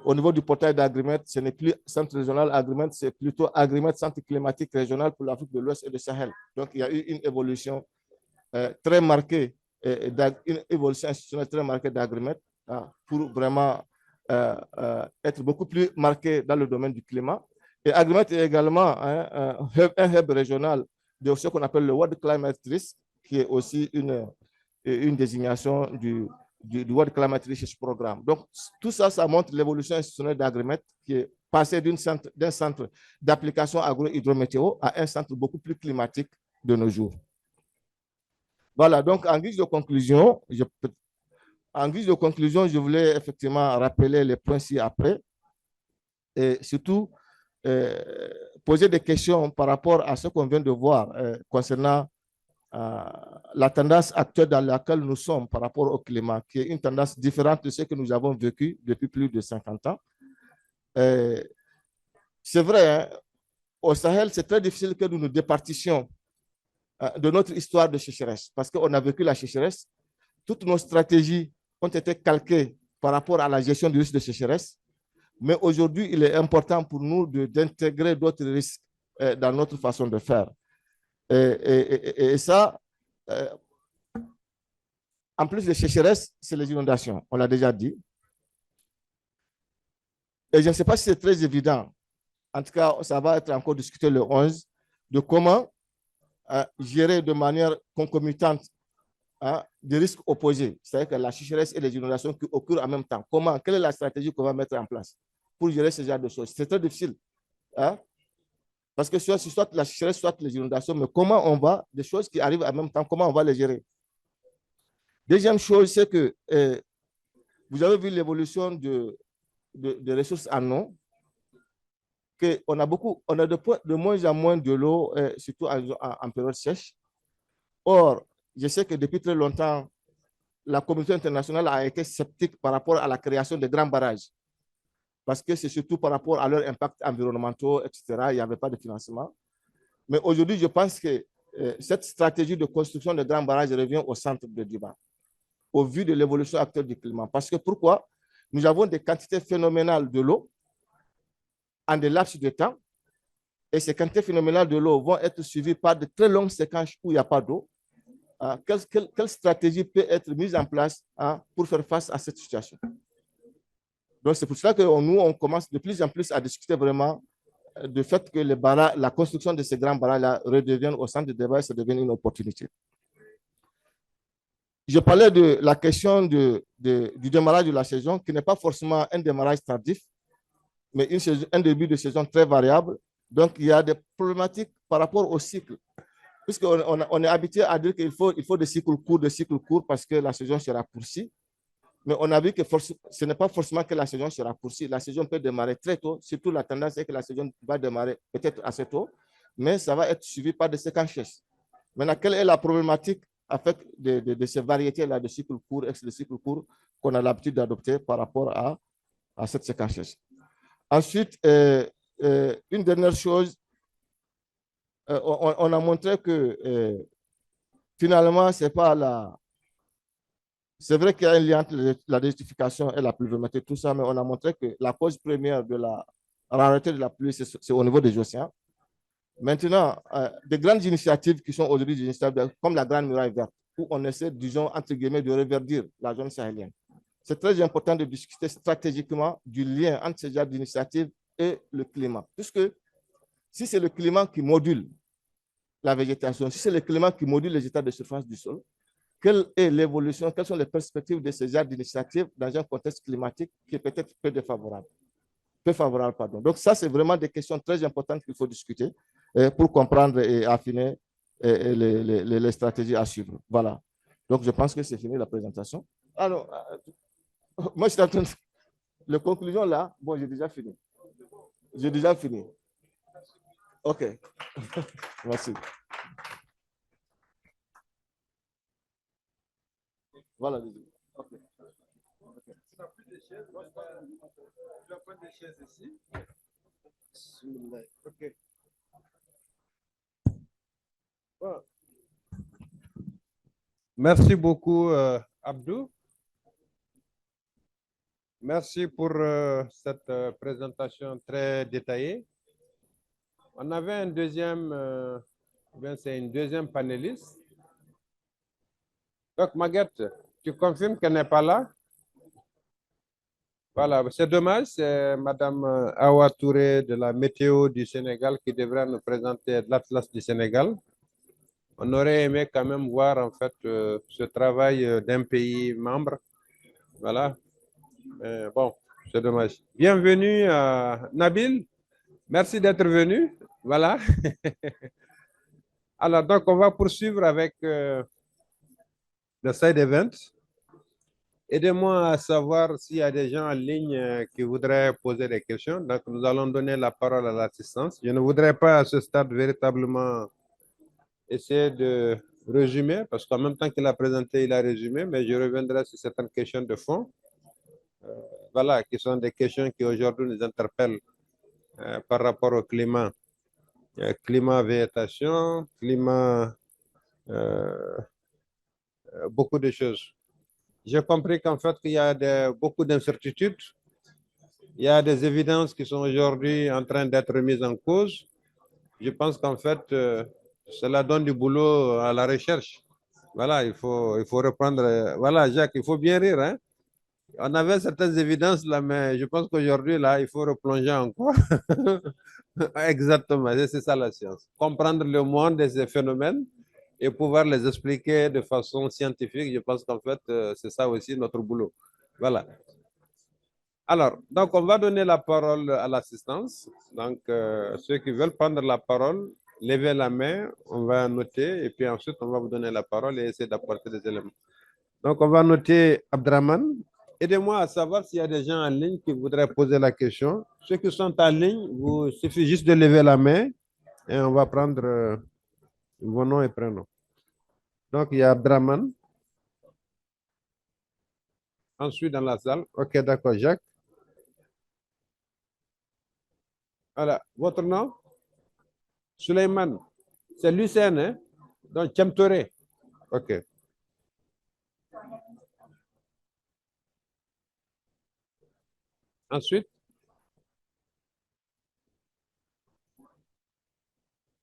au niveau du portail d'Agrimet, ce n'est plus Centre régional Agrimet, c'est plutôt Agrimet Centre climatique régional pour l'Afrique de l'Ouest et du Sahel. Donc, il y a eu une évolution très marquée, une évolution institutionnelle très marquée d'Agrimet pour vraiment être beaucoup plus marquée dans le domaine du climat. Et Agrimet est également un hub régional de ce qu'on appelle le World Climate Risk, qui est aussi une désignation du World Climate Risk Programme. Donc, tout ça, ça montre l'évolution institutionnelle d'Agrimet qui est passé d'un centre d'application agro-hydrométéo à un centre beaucoup plus climatique de nos jours. Voilà, donc en guise de conclusion, je voulais effectivement rappeler les points ci-après et surtout poser des questions par rapport à ce qu'on vient de voir concernant la tendance actuelle dans laquelle nous sommes par rapport au climat, qui est une tendance différente de ce que nous avons vécu depuis plus de 50 ans. C'est vrai, hein, au Sahel, c'est très difficile que nous nous départissions de notre histoire de sécheresse, parce qu'on a vécu la sécheresse. Toutes nos stratégies ont été calquées par rapport à la gestion du risque de sécheresse. Mais aujourd'hui, il est important pour nous d'intégrer d'autres risques dans notre façon de faire. Et ça, en plus de sécheresse, c'est les inondations, on l'a déjà dit. Et je ne sais pas si c'est très évident, en tout cas, ça va être encore discuté le 11, de comment gérer de manière concomitante des risques opposés, c'est-à-dire que la sécheresse et les inondations qui occurrent en même temps. Comment, quelle est la stratégie qu'on va mettre en place pour gérer ce genre de choses? C'est très difficile. Hein? Parce que soit la sécheresse, soit les inondations, mais comment on va, des choses qui arrivent en même temps, comment on va les gérer? Deuxième chose, c'est que vous avez vu l'évolution de ressources en eau, qu'on a de moins en moins de l'eau, surtout en période sèche. Or, je sais que depuis très longtemps, la communauté internationale a été sceptique par rapport à la création de grands barrages. Parce que c'est surtout par rapport à leurs impacts environnementaux, etc. Il n'y avait pas de financement. Mais aujourd'hui, je pense que cette stratégie de construction de grands barrages revient au centre de débat, au vu de l'évolution actuelle du climat. Parce que pourquoi? Nous avons des quantités phénoménales de l'eau en des laps de temps, et ces quantités phénoménales de l'eau vont être suivies par de très longues séquences où il n'y a pas d'eau. Quelle stratégie peut être mise en place pour faire face à cette situation? Donc, c'est pour cela que nous, on commence de plus en plus à discuter vraiment du fait que la construction de ces grands barrages-là redevienne au centre du débat et ça devienne une opportunité. Je parlais de la question du démarrage de la saison, qui n'est pas forcément un démarrage tardif, mais un début de saison très variable. Donc, il y a des problématiques par rapport au cycle. Puisqu'on est habitué à dire qu'il faut des cycles courts parce que la saison se raccourcit. Mais on a vu que ce n'est pas forcément que la saison se raccourcit. La saison peut démarrer très tôt. Surtout, la tendance est que la saison va démarrer peut-être assez tôt, mais ça va être suivi par des séquences. Maintenant, quelle est la problématique avec de ces variétés-là de cycles courts, de cycles courts qu'on a l'habitude d'adopter par rapport à cette séquenceuse. Ensuite, une dernière chose, on a montré que finalement, c'est pas la... C'est vrai qu'il y a un lien entre la désertification et la pluviométrie, tout ça, mais on a montré que la cause première de la rareté de la pluie, c'est au niveau des océans. Maintenant, des grandes initiatives qui sont aujourd'hui des initiatives comme la Grande Muraille Verte, où on essaie, disons, entre guillemets, de reverdir la zone sahélienne. C'est très important de discuter stratégiquement du lien entre ces genres d'initiatives et le climat. Puisque si c'est le climat qui module la végétation, si c'est le climat qui module les états de surface du sol, quelle est l'évolution, quelles sont les perspectives de ces genres d'initiatives dans un contexte climatique qui est peut-être peu défavorable? Peu favorable, pardon. Donc ça, c'est vraiment des questions très importantes qu'il faut discuter pour comprendre et affiner les stratégies à suivre. Voilà. Donc je pense que c'est fini la présentation. Alors, moi, je suis en train de... Les conclusions là, bon, j'ai déjà fini. J'ai déjà fini. OK. Merci. Voilà. OK. OK. Merci beaucoup, Abdou. Merci pour cette présentation très détaillée. On avait un deuxième, c'est une deuxième panéliste. Donc, Maguette, tu confirmes qu'elle n'est pas là? Voilà, c'est dommage, c'est Madame Awa Touré de la météo du Sénégal qui devrait nous présenter l'Atlas du Sénégal. On aurait aimé quand même voir en fait ce travail d'un pays membre. Voilà. Bon, c'est dommage. Bienvenue Nabil. Merci d'être venu. Voilà. Alors, donc, on va poursuivre avec le side event. Aidez-moi à savoir s'il y a des gens en ligne qui voudraient poser des questions. Donc, nous allons donner la parole à l'assistance. Je ne voudrais pas à ce stade véritablement essayer de résumer, parce qu'en même temps qu'il a présenté, il a résumé, mais je reviendrai sur certaines questions de fond. Voilà, qui sont des questions qui aujourd'hui nous interpellent par rapport au climat. Climat, végétation, climat, beaucoup de choses. J'ai compris qu'en fait, il y a beaucoup d'incertitudes. Il y a des évidences qui sont aujourd'hui en train d'être mises en cause. Je pense qu'en fait, cela donne du boulot à la recherche. Voilà, il faut reprendre. Voilà, Jacques, il faut bien rire. Hein? On avait certaines évidences là, mais je pense qu'aujourd'hui, là, il faut replonger encore. Exactement, c'est ça la science. Comprendre le monde et ses phénomènes et pouvoir les expliquer de façon scientifique. Je pense qu'en fait, c'est ça aussi notre boulot. Voilà. Alors, donc, on va donner la parole à l'assistance. Donc, ceux qui veulent prendre la parole, levez la main, on va noter et puis ensuite, on va vous donner la parole et essayer d'apporter des éléments. Donc, on va noter Abdraman. Aidez-moi à savoir s'il y a des gens en ligne qui voudraient poser la question. Ceux qui sont en ligne, il suffit juste de lever la main et on va prendre vos noms et prénoms. Donc, il y a Abdraman. Ensuite, dans la salle. OK, d'accord, Jacques. Voilà, votre nom? Suleiman. C'est Lucien, hein? Donc, Tchemtore. OK. Ensuite?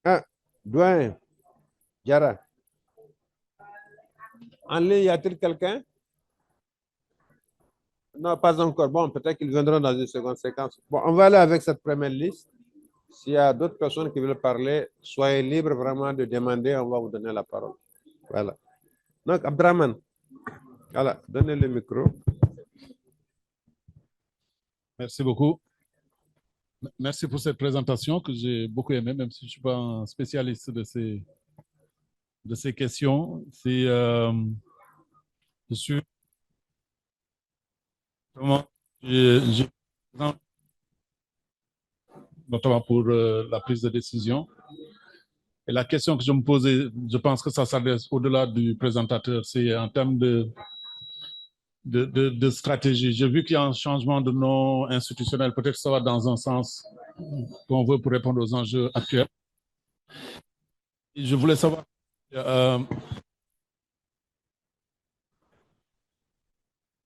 Ah, Douane. Yara. En ligne, y a-t-il quelqu'un? Non, pas encore. Bon, peut-être qu'ils viendront dans une seconde séquence. Bon, on va aller avec cette première liste. S'il y a d'autres personnes qui veulent parler, soyez libres vraiment de demander, on va vous donner la parole. Voilà. Donc, Abdraman, voilà, donnez le micro. Merci beaucoup. Merci pour cette présentation que j'ai beaucoup aimée, même si je ne suis pas un spécialiste de ces questions. Je suis vraiment, notamment pour la prise de décision. Et la question que je me posais, je pense que ça s'adresse au-delà du présentateur, c'est en termes de stratégie. J'ai vu qu'il y a un changement de nom institutionnel. Peut-être que ça va dans un sens qu'on veut pour répondre aux enjeux actuels. Je voulais savoir, ne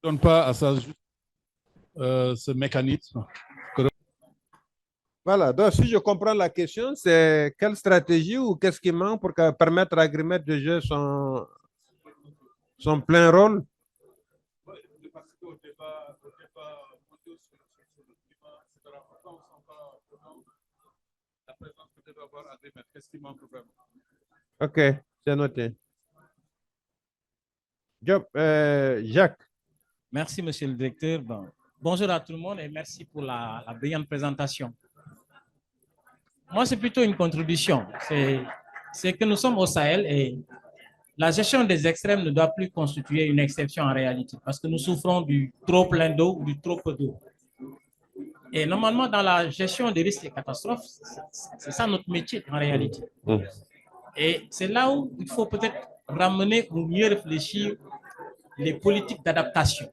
donne pas à ça ce mécanisme. Voilà, donc si je comprends la question, c'est quelle stratégie ou qu'est-ce qui manque pour permettre à Agrimet de jouer son plein rôle? Ok, c'est noté. Jacques. Merci, monsieur le directeur. Bon, bonjour à tout le monde et merci pour la brillante présentation. Moi, c'est plutôt une contribution. C'est que nous sommes au Sahel et la gestion des extrêmes ne doit plus constituer une exception en réalité parce que nous souffrons du trop plein d'eau ou du trop peu d'eau. Et normalement, dans la gestion des risques et catastrophes, c'est ça notre métier en réalité. Et c'est là où il faut peut-être ramener ou mieux réfléchir les politiques d'adaptation.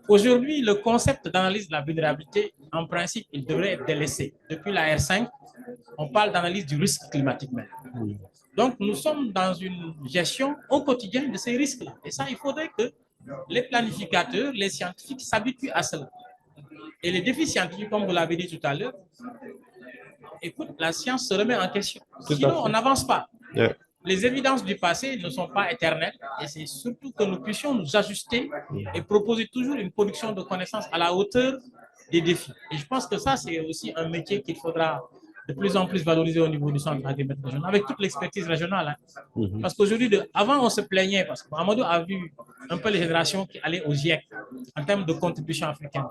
Aujourd'hui, le concept d'analyse de la vulnérabilité, en principe, il devrait être délaissé. Depuis la R5, on parle d'analyse du risque climatique même. Donc, nous sommes dans une gestion au quotidien de ces risques-là. Et ça, il faudrait que les planificateurs, les scientifiques s'habituent à cela. Et les défis scientifiques, comme vous l'avez dit tout à l'heure, écoute, la science se remet en question. Sinon, on n'avance pas. Yeah. Les évidences du passé ne sont pas éternelles et c'est surtout que nous puissions nous ajuster et proposer toujours une production de connaissances à la hauteur des défis. Et je pense que ça, c'est aussi un métier qu'il faudra de plus en plus valoriser au niveau du centre Agrimet régional, avec toute l'expertise régionale. Parce qu'aujourd'hui, avant, on se plaignait, parce que Mamadou a vu un peu les générations qui allaient au GIEC en termes de contribution africaine.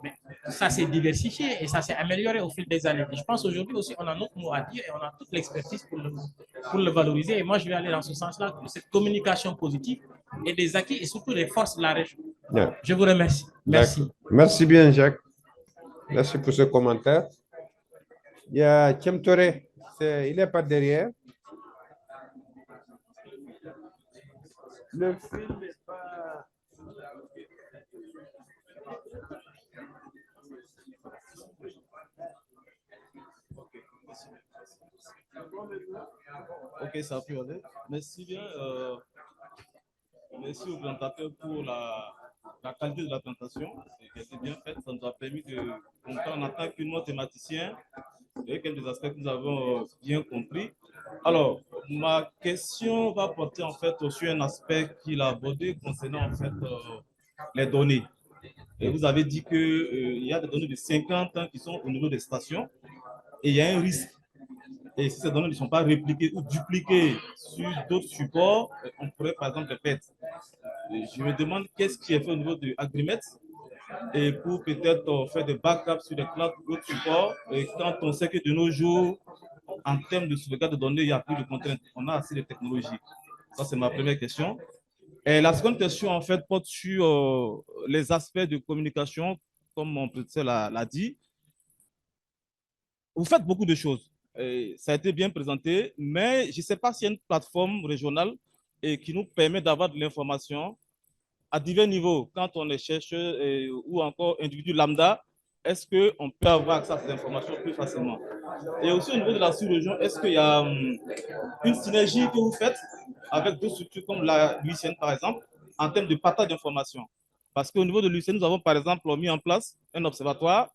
Mais ça s'est diversifié et ça s'est amélioré au fil des années. Et je pense aujourd'hui aussi, on a notre mot à dire et on a toute l'expertise pour le valoriser. Et moi, je vais aller dans ce sens-là, cette communication positive et des acquis et surtout des forces de la région. Yeah. Je vous remercie. Merci. Merci bien, Jacques. Merci pour ce commentaire. Il y a Tiem Touré, il n'est pas derrière. Le film n'est pas... Ok, ça a pu aller. Merci bien. Merci au présentateur pour la qualité de la présentation. C'était bien fait. Ça nous a permis de comprendre en tant que mathématicien et quelques aspects que nous avons bien compris. Alors, ma question va porter en fait sur un aspect qu'il a abordé concernant en fait les données. Et vous avez dit qu'il y a des données de 50 ans qui sont au niveau des stations et il y a un risque. Et si ces données ne sont pas répliquées ou dupliquées sur d'autres supports, on pourrait par exemple les perdre. Je me demande qu'est-ce qui est fait au niveau de Agrimet et pour peut-être faire des backups sur des clouds ou d'autres supports. Et quand on sait que de nos jours, en termes de sauvegarde de données, il n'y a plus de contraintes. On a assez de technologies. Ça, c'est ma première question. Et la seconde question, en fait, porte sur les aspects de communication, comme mon prédécesseur l'a dit. Vous faites beaucoup de choses. Et ça a été bien présenté, mais je ne sais pas s'il y a une plateforme régionale qui nous permet d'avoir de l'information à divers niveaux. Quand on est chercheur ou encore individu lambda, est-ce qu'on peut avoir accès à ces informations plus facilement? Et aussi au niveau de la sous-région, est-ce qu'il y a une synergie que vous faites avec d'autres structures comme la l'UICN par exemple, en termes de partage d'informations? Parce qu'au niveau de l'UICN, nous avons par exemple mis en place un observatoire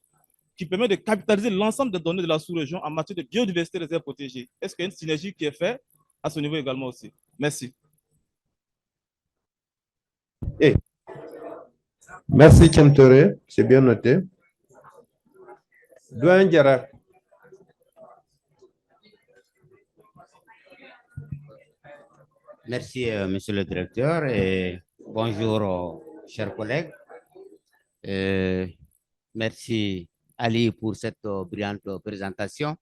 qui permet de capitaliser l'ensemble des données de la sous-région en matière de biodiversité des aires protégées. Est-ce qu'il y a une synergie qui est faite à ce niveau également aussi? Merci. Hey. Merci, Tiem Touré. C'est bien noté. Doyen Diarra. Merci, monsieur le directeur, et bonjour, chers collègues. Merci, Ali, pour cette brillante présentation.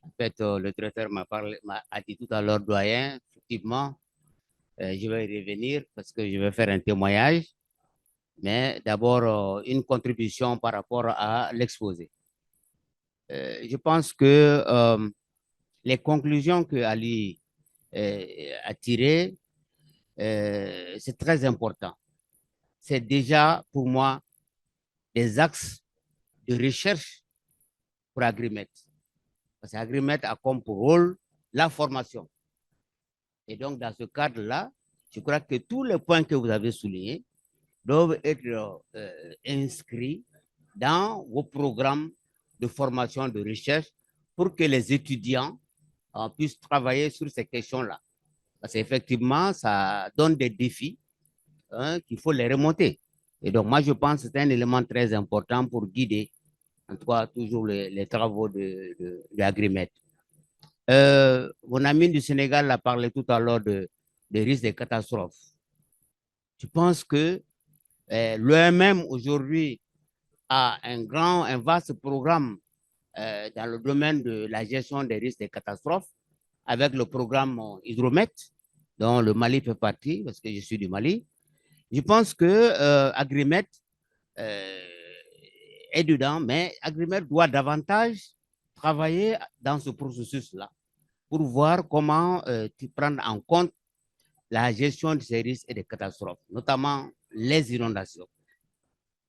En fait, le directeur a dit tout à l'heure, doyen, effectivement, je vais y revenir parce que je vais faire un témoignage, mais d'abord, une contribution par rapport à l'exposé. Je pense que les conclusions que Ali a tirées, c'est très important. C'est déjà pour moi des axes de recherche pour Agrimet. Parce qu'Agrimet a comme pour rôle la formation. Et donc, dans ce cadre-là, je crois que tous les points que vous avez soulignés doivent être inscrits dans vos programmes de formation, de recherche, pour que les étudiants puissent travailler sur ces questions-là. Parce qu'effectivement, ça donne des défis qu'il faut les remonter. Et donc, moi, je pense que c'est un élément très important pour guider, en tout cas, toujours les travaux de Agrimet. Mon ami du Sénégal a parlé tout à l'heure des risques de catastrophes. Je pense que l'OMM aujourd'hui a un vaste programme dans le domaine de la gestion des risques de catastrophes avec le programme Hydromet, dont le Mali fait partie, parce que je suis du Mali. Je pense que Agrimet est dedans, mais Agrimet doit davantage travailler dans ce processus-là pour voir comment prendre en compte la gestion de ces risques et des catastrophes, notamment les inondations.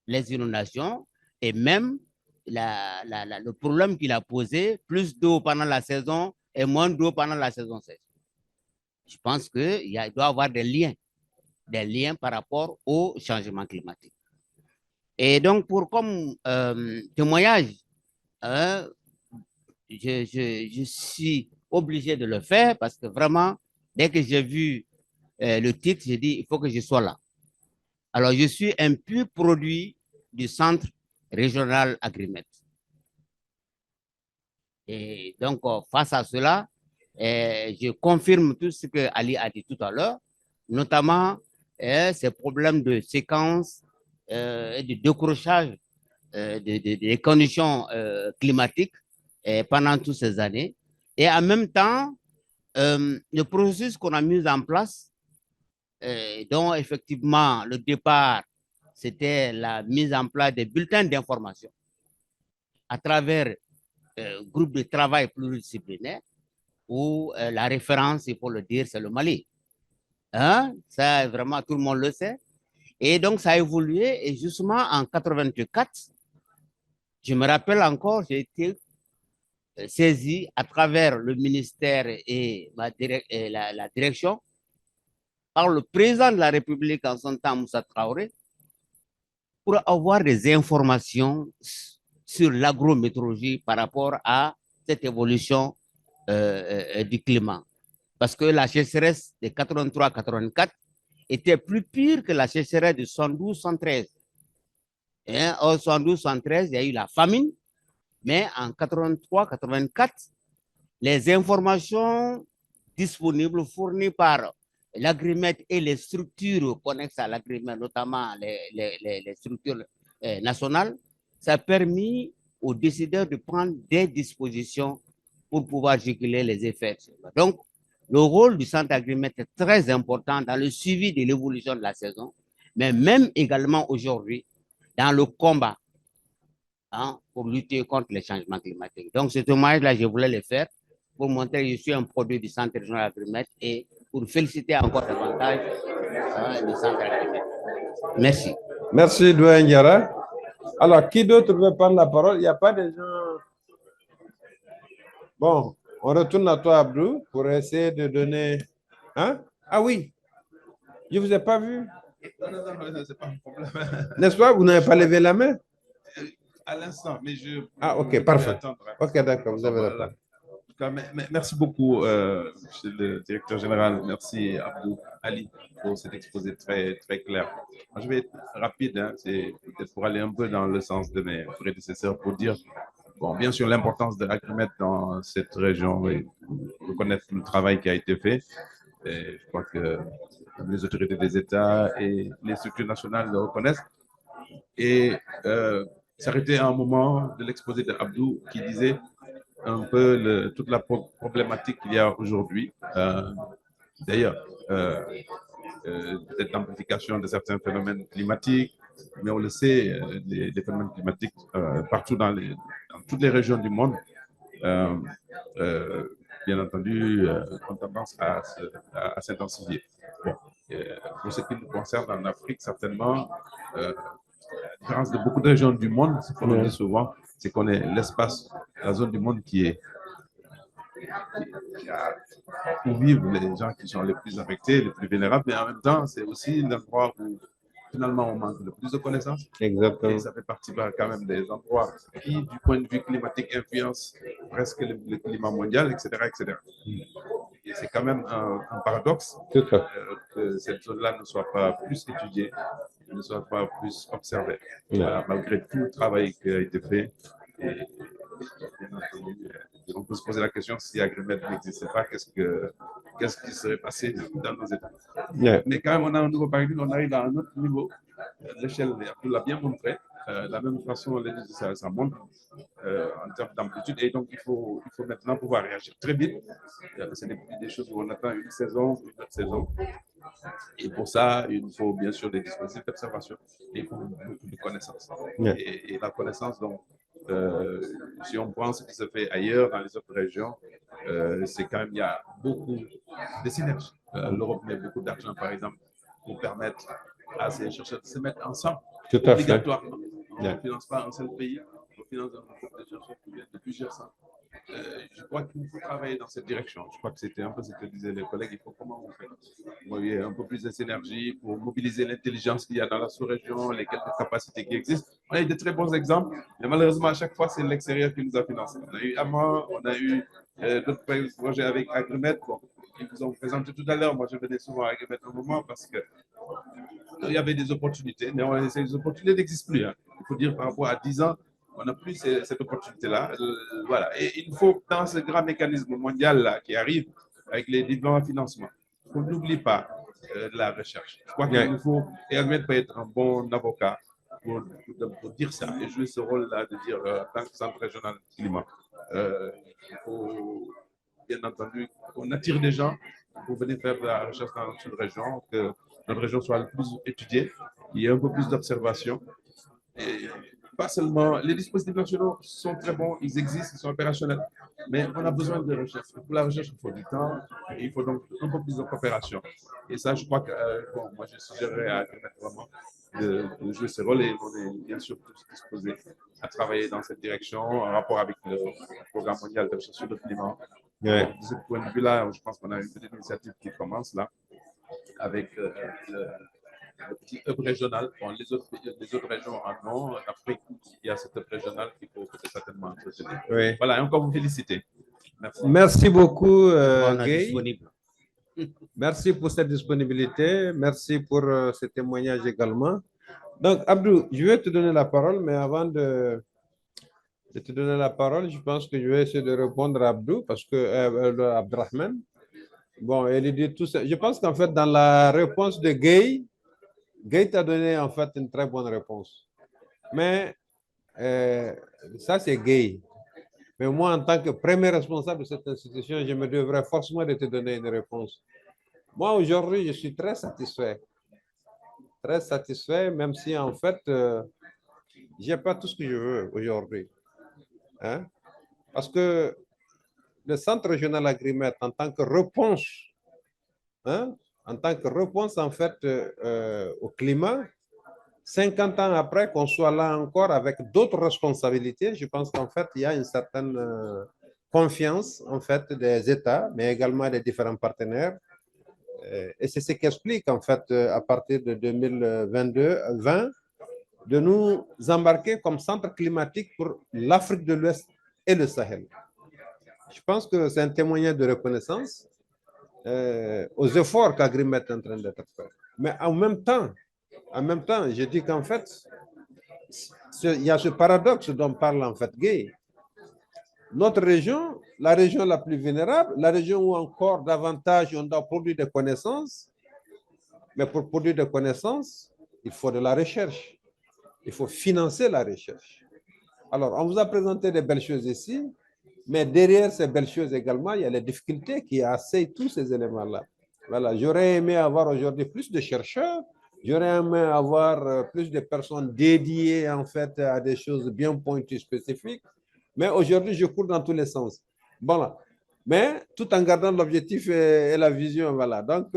Les inondations et même le problème qu'il a posé, plus d'eau pendant la saison et moins d'eau pendant la saison sèche. Je pense qu'il doit y avoir des liens par rapport au changement climatique. Et donc, comme témoignage, je suis obligé de le faire parce que vraiment, dès que j'ai vu le titre, j'ai dit, il faut que je sois là. Alors, je suis un pur produit du centre régional Agrimet. Et donc, face à cela, je confirme tout ce que Ali a dit tout à l'heure, notamment ces problèmes de séquence et de décrochage des conditions climatiques pendant toutes ces années. Et en même temps, le processus qu'on a mis en place, dont effectivement le départ, c'était la mise en place des bulletins d'information à travers groupe de travail pluridisciplinaire où la référence, il faut le dire, c'est le Mali. Hein? Ça, vraiment, tout le monde le sait. Et donc, ça a évolué. Et justement, en 84, je me rappelle encore, j'ai été saisi à travers le ministère et la direction par le président de la République en son temps, Moussa Traoré, pour avoir des informations sur l'agrométéorologie par rapport à cette évolution du climat. Parce que la sécheresse de 83-84 était plus pire que la sécheresse de 72-113. En 72-113, il y a eu la famine, mais en 83-84, les informations disponibles fournies par l'Agrimet et les structures connexes à l'Agrimet, notamment les structures nationales, ça a permis aux décideurs de prendre des dispositions pour pouvoir juguler les effets. Donc, le rôle du centre Agrimet est très important dans le suivi de l'évolution de la saison, mais même également aujourd'hui dans le combat pour lutter contre les changements climatiques. Donc, ce témoignage-là, je voulais le faire pour montrer que je suis un produit du centre régional Agrimet et pour féliciter encore davantage le centre Agrimet. Merci. Merci, Doyen Diarra. Alors, qui d'autre veut prendre la parole? Il n'y a pas de gens. Bon, on retourne à toi, Abdou, pour essayer de donner. Hein? Ah oui, je ne vous ai pas vu. Non, c'est pas un problème. N'est-ce pas? Vous n'avez pas levé la main? À l'instant, mais je. Ah, ok, parfait. Ok, d'accord, vous avez la parole. Merci beaucoup, monsieur le directeur général. Merci, Abdou Ali, pour cet exposé très, très clair. Moi, je vais être rapide, hein, c'est peut-être pour aller un peu dans le sens de mes prédécesseurs pour dire, bon, bien sûr, l'importance de l'Agrimet dans cette région et reconnaître le travail qui a été fait. Et je crois que les autorités des États et les structures nationales le reconnaissent. Et s'arrêter à un moment de l'exposé d'Abdou qui disait un peu toute la problématique qu'il y a aujourd'hui. D'ailleurs, cette amplification de certains phénomènes climatiques, mais on le sait, les phénomènes climatiques partout dans toutes les régions du monde bien entendu, ont tendance à s'intensifier. Bon, pour ce qui nous concerne en Afrique, certainement, la différence de beaucoup de régions du monde, ce qu'on dit souvent, c'est qu'on est l'espace, la zone du monde où vivent les gens qui sont les plus affectés, les plus vulnérables, mais en même temps, c'est aussi l'endroit où finalement on manque le plus de connaissances. Exactement. Et ça fait partie quand même des endroits qui, du point de vue climatique, influencent presque le climat mondial, etc., etc. Et c'est quand même un paradoxe que cette zone-là ne soit pas plus étudiée, ne soit pas plus observée. Voilà, malgré tout le travail qui a été fait. Et, bien entendu, on peut se poser la question si Agrimed n'existait pas, qu'est-ce qui serait passé dans nos États. Mais quand même, on a un nouveau paradigme, on arrive à un autre niveau. L'échelle, Abdou l'a bien montré. De la même façon, ça monte en termes d'amplitude. Et donc, il faut maintenant pouvoir réagir très vite. Ce n'est plus des choses où on attend une saison, une autre saison. Et pour ça, il faut bien sûr des dispositifs d'observation. Et il faut beaucoup de connaissances. Et la connaissance, donc, si on prend ce qui se fait ailleurs, dans les autres régions, c'est quand même, il y a beaucoup de synergies. L'Europe met beaucoup d'argent, par exemple, pour permettre à ces chercheurs de se mettre ensemble. Tout à obligatoirement. fait. On ne finance pas un seul pays, on finance un groupe de chercheurs qui viennent de plusieurs centres. Je crois qu'il faut travailler dans cette direction. Je crois que c'était un peu ce que disaient les collègues. Il faut comment on fait. Il y a un peu plus de synergie pour mobiliser l'intelligence qu'il y a dans la sous-région, les quelques capacités qui existent. On a eu de très bons exemples, mais malheureusement, à chaque fois, c'est l'extérieur qui nous a financé. On a eu Amman, on a eu d'autres projets avec Agrimed. Bon, ils vous ont présenté tout à l'heure. Moi, je venais souvent à Agrimed un moment parce que il y avait des opportunités, mais ces opportunités n'existent plus. Hein. Il faut dire par rapport à 10 ans, on n'a plus cette opportunité-là. Voilà. Et il faut, dans ce grand mécanisme mondial-là qui arrive avec les différents financements, qu'on n'oublie pas la recherche. Je crois qu'il nous faut, et Ahmed peut être un bon avocat pour dire ça et jouer ce rôle-là de dire, en tant que centre régional de climat, il faut bien entendu qu'on attire des gens pour venir faire de la recherche dans notre région, que notre région soit le plus étudiée, il y ait un peu plus d'observation. Et pas seulement, les dispositifs nationaux sont très bons, ils existent, ils sont opérationnels, mais on a besoin de recherche. Pour la recherche, il faut du temps, et il faut donc un peu plus de coopération. Et ça, je crois que, bon, moi, je suggérerais à Agrimed vraiment de jouer ce rôle et on est bien sûr tous disposés à travailler dans cette direction en rapport avec le programme mondial de recherche sur le climat. De ce point de vue-là, je pense qu'on a une petite initiative qui commence là avec le petit hub régional. Bon, les autres régions en ont. En Afrique, il y a cet hub régional qu'il faut certainement entretenir. Voilà, et encore vous féliciter. Merci. Merci beaucoup, On est Guy. disponible. Merci pour cette disponibilité. Merci pour ce témoignage également. Donc, Abdou, je vais te donner la parole, mais avant de te donner la parole, je pense que je vais essayer de répondre à Abdou, parce que Abdrahman. Bon, il dit tout ça. Je pense qu'en fait, dans la réponse de Guy t'a donné en fait une très bonne réponse. Mais ça, c'est Guy. Mais moi, en tant que premier responsable de cette institution, je me devrais forcément de te donner une réponse. Moi, aujourd'hui, je suis très satisfait. Très satisfait, même si en fait, je n'ai pas tout ce que je veux aujourd'hui. Hein? Parce que le Centre régional Agrimed, en tant que réponse, hein, en fait au climat, 50 ans après qu'on soit là encore avec d'autres responsabilités, je pense qu'en fait, il y a une certaine confiance en fait des États, mais également des différents partenaires. Et c'est ce qui explique en fait à partir de 2020 de nous embarquer comme centre climatique pour l'Afrique de l'Ouest et le Sahel. Je pense que c'est un témoignage de reconnaissance aux efforts qu'Agrimed est en train d'être fait. Mais en même temps, je dis qu'en fait, il y a ce paradoxe dont parle en fait Guy. Notre région, la région la plus vulnérable, la région où encore davantage on doit produire des connaissances, mais pour produire des connaissances, il faut de la recherche. Il faut financer la recherche. Alors, on vous a présenté des belles choses ici, mais derrière ces belles choses également, il y a les difficultés qui assaillent tous ces éléments-là. Voilà, j'aurais aimé avoir aujourd'hui plus de chercheurs, j'aurais aimé avoir plus de personnes dédiées en fait à des choses bien pointues, spécifiques, mais aujourd'hui, je cours dans tous les sens. Bon, là, mais tout en gardant l'objectif et la vision. Voilà. Donc,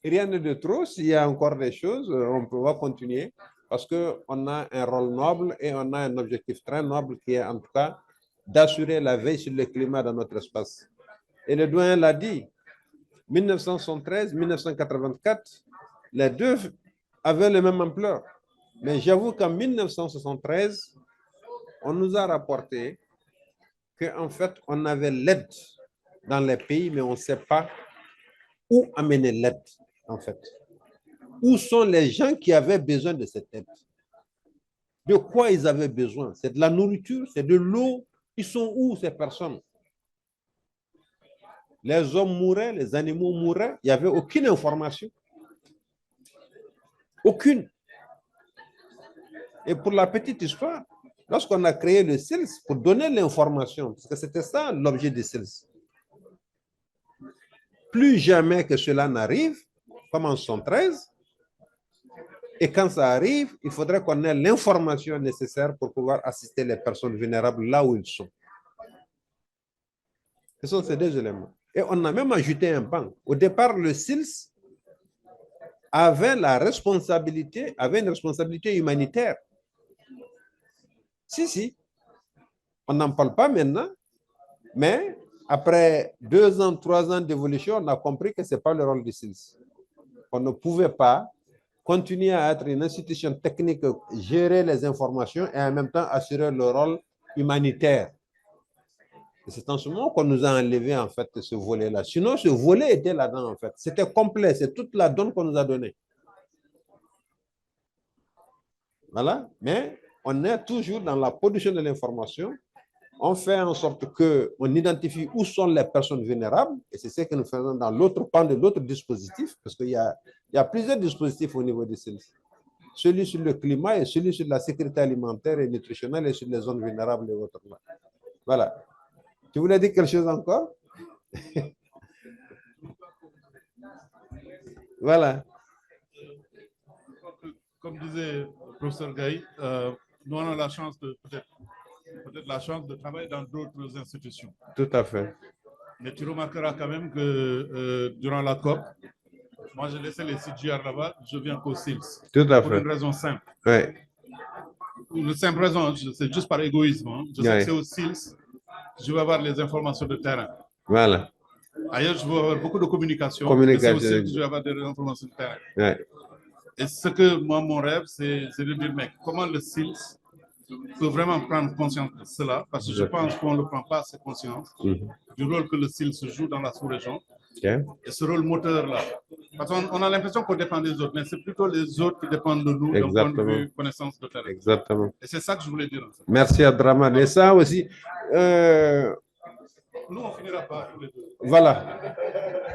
rien de trop. S'il y a encore des choses, on va continuer parce qu'on a un rôle noble et on a un objectif très noble qui est en tout cas d'assurer la veille sur le climat dans notre espace. Et le doyen l'a dit, 1973, 1984, les deux avaient la même ampleur. Mais j'avoue qu'en 1973, on nous a rapporté qu'en fait, on avait l'aide dans les pays, mais on ne sait pas où amener l'aide, en fait. Où sont les gens qui avaient besoin de cette aide? De quoi ils avaient besoin? C'est de la nourriture, c'est de l'eau. Ils sont où ces personnes? Les hommes mouraient, les animaux mouraient. Il n'y avait aucune information. Aucune. Et pour la petite histoire, lorsqu'on a créé le CILS pour donner l'information, parce que c'était ça l'objet du CILS, plus jamais que cela n'arrive, comme en 1973, et quand ça arrive, il faudrait qu'on ait l'information nécessaire pour pouvoir assister les personnes vulnérables là où ils sont. Ce sont ces deux éléments. Et on a même ajouté un pan. Au départ, le CILS avait une responsabilité humanitaire. Si. On n'en parle pas maintenant, mais après 2 ans, 3 ans d'évolution, on a compris que ce n'est pas le rôle du CILS. On ne pouvait pas continuer à être une institution technique, gérer les informations et en même temps assurer le rôle humanitaire. Et c'est en ce moment qu'on nous a enlevé en fait ce volet-là. Sinon, ce volet était là-dedans en fait. C'était complet, c'est toute la donne qu'on nous a donnée. Voilà, mais on est toujours dans la production de l'information. On fait en sorte qu'on identifie où sont les personnes vulnérables, et c'est ce que nous faisons dans l'autre pan de l'autre dispositif, parce qu'il y a plusieurs dispositifs au niveau des CILS. Celui sur le climat et celui sur la sécurité alimentaire et nutritionnelle et sur les zones vulnérables et autres. Voilà. Tu voulais dire quelque chose encore? Voilà. Comme disait le professeur Gaï, nous avons la chance peut-être la chance de travailler dans d'autres institutions. Tout à fait. Mais tu remarqueras quand même que durant la COP, moi j'ai laissé les CGR là-bas, je viens qu'au CILS. Tout à fait. Pour une raison simple. Oui. Une simple raison, c'est juste par égoïsme. Hein. Je sais que c'est au CILS, je vais avoir les informations de terrain. Voilà. Ailleurs, je vais avoir beaucoup de communication. Mais c'est aussi que je vais avoir des informations de terrain. Oui. Et ce que moi, mon rêve, c'est de dire, mec, comment le CILS peut vraiment prendre conscience de cela, parce que je pense qu'on ne prend pas assez conscience du rôle que le CILS joue dans la sous-région. Okay. Et ce rôle moteur-là. Parce qu'on a l'impression qu'on dépend des autres, mais c'est plutôt les autres qui dépendent de nous d'un point de vue connaissance de terrain. Exactement. Et c'est ça que je voulais dire. Merci Abdraman. Et ça aussi, nous, on finira par tous les deux. Voilà.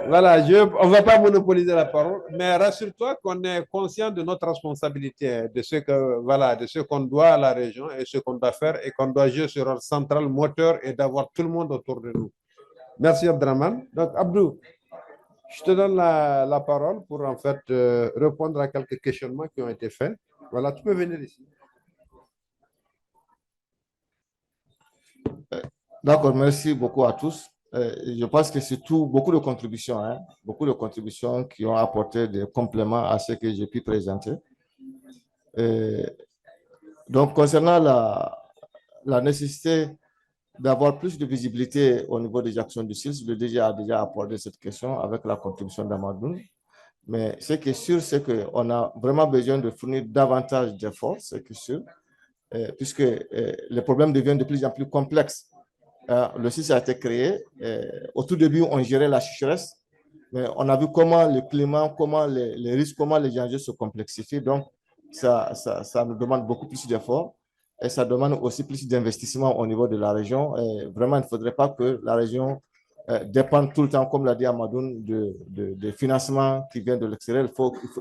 Voilà, on ne va pas monopoliser la parole, mais rassure-toi qu'on est conscient de notre responsabilité, de ce qu'on doit à la région et ce qu'on doit faire et qu'on doit jouer ce rôle central, moteur et d'avoir tout le monde autour de nous. Merci Abdraman. Donc Abdou, je te donne la parole pour en fait répondre à quelques questionnements qui ont été faits. Voilà, tu peux venir ici. D'accord, merci beaucoup à tous. Je pense que c'est beaucoup de contributions qui ont apporté des compléments à ce que j'ai pu présenter. Donc, concernant la nécessité d'avoir plus de visibilité au niveau des actions du CILS, le DG a déjà abordé cette question avec la contribution d'Amadoun. Mais ce qui est sûr, c'est qu'on a vraiment besoin de fournir davantage d'efforts, c'est sûr, puisque les problèmes deviennent de plus en plus complexes. Le CILS a été créé. Au tout début, on gérait la sécheresse, mais on a vu comment le climat, comment les risques, comment les enjeux se complexifient. Donc, ça nous demande beaucoup plus d'efforts et ça demande aussi plus d'investissement au niveau de la région. Et vraiment, il ne faudrait pas que la région dépende tout le temps, comme l'a dit Amadoun, de financement qui vient de l'extérieur.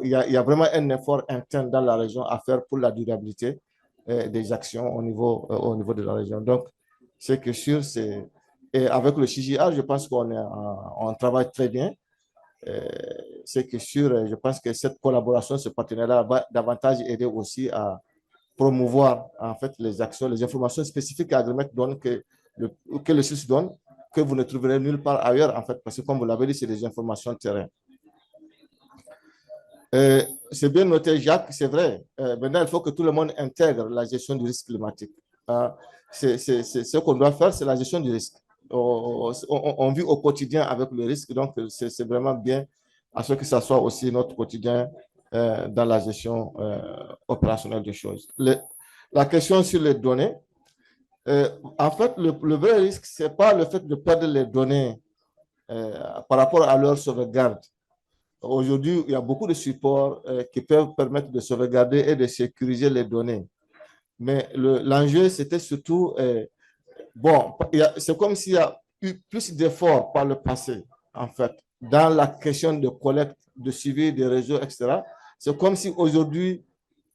Il y a vraiment un effort interne dans la région à faire pour la durabilité des actions au niveau de la région. Donc, c'est que sûr, et avec le CGA, je pense qu'on travaille très bien. C'est que sûr, je pense que cette collaboration, ce partenariat va davantage aider aussi à promouvoir en fait les actions, les informations spécifiques qu'Agrimet donne, que le CILS donne, que vous ne trouverez nulle part ailleurs, en fait, parce que comme vous l'avez dit, c'est des informations de terrain. C'est bien noté, Jacques, c'est vrai. Maintenant, il faut que tout le monde intègre la gestion du risque climatique. Ce qu'on doit faire, c'est la gestion du risque. On vit au quotidien avec le risque, donc c'est vraiment bien à ce que ça soit aussi notre quotidien dans la gestion opérationnelle des choses. La question sur les données, en fait, le vrai risque, ce n'est pas le fait de perdre les données par rapport à leur sauvegarde. Aujourd'hui, il y a beaucoup de supports qui peuvent permettre de sauvegarder et de sécuriser les données. Mais l'enjeu, c'était surtout, bon, c'est comme s'il y a eu plus d'efforts par le passé, en fait, dans la question de collecte, de suivi des réseaux, etc. C'est comme si aujourd'hui,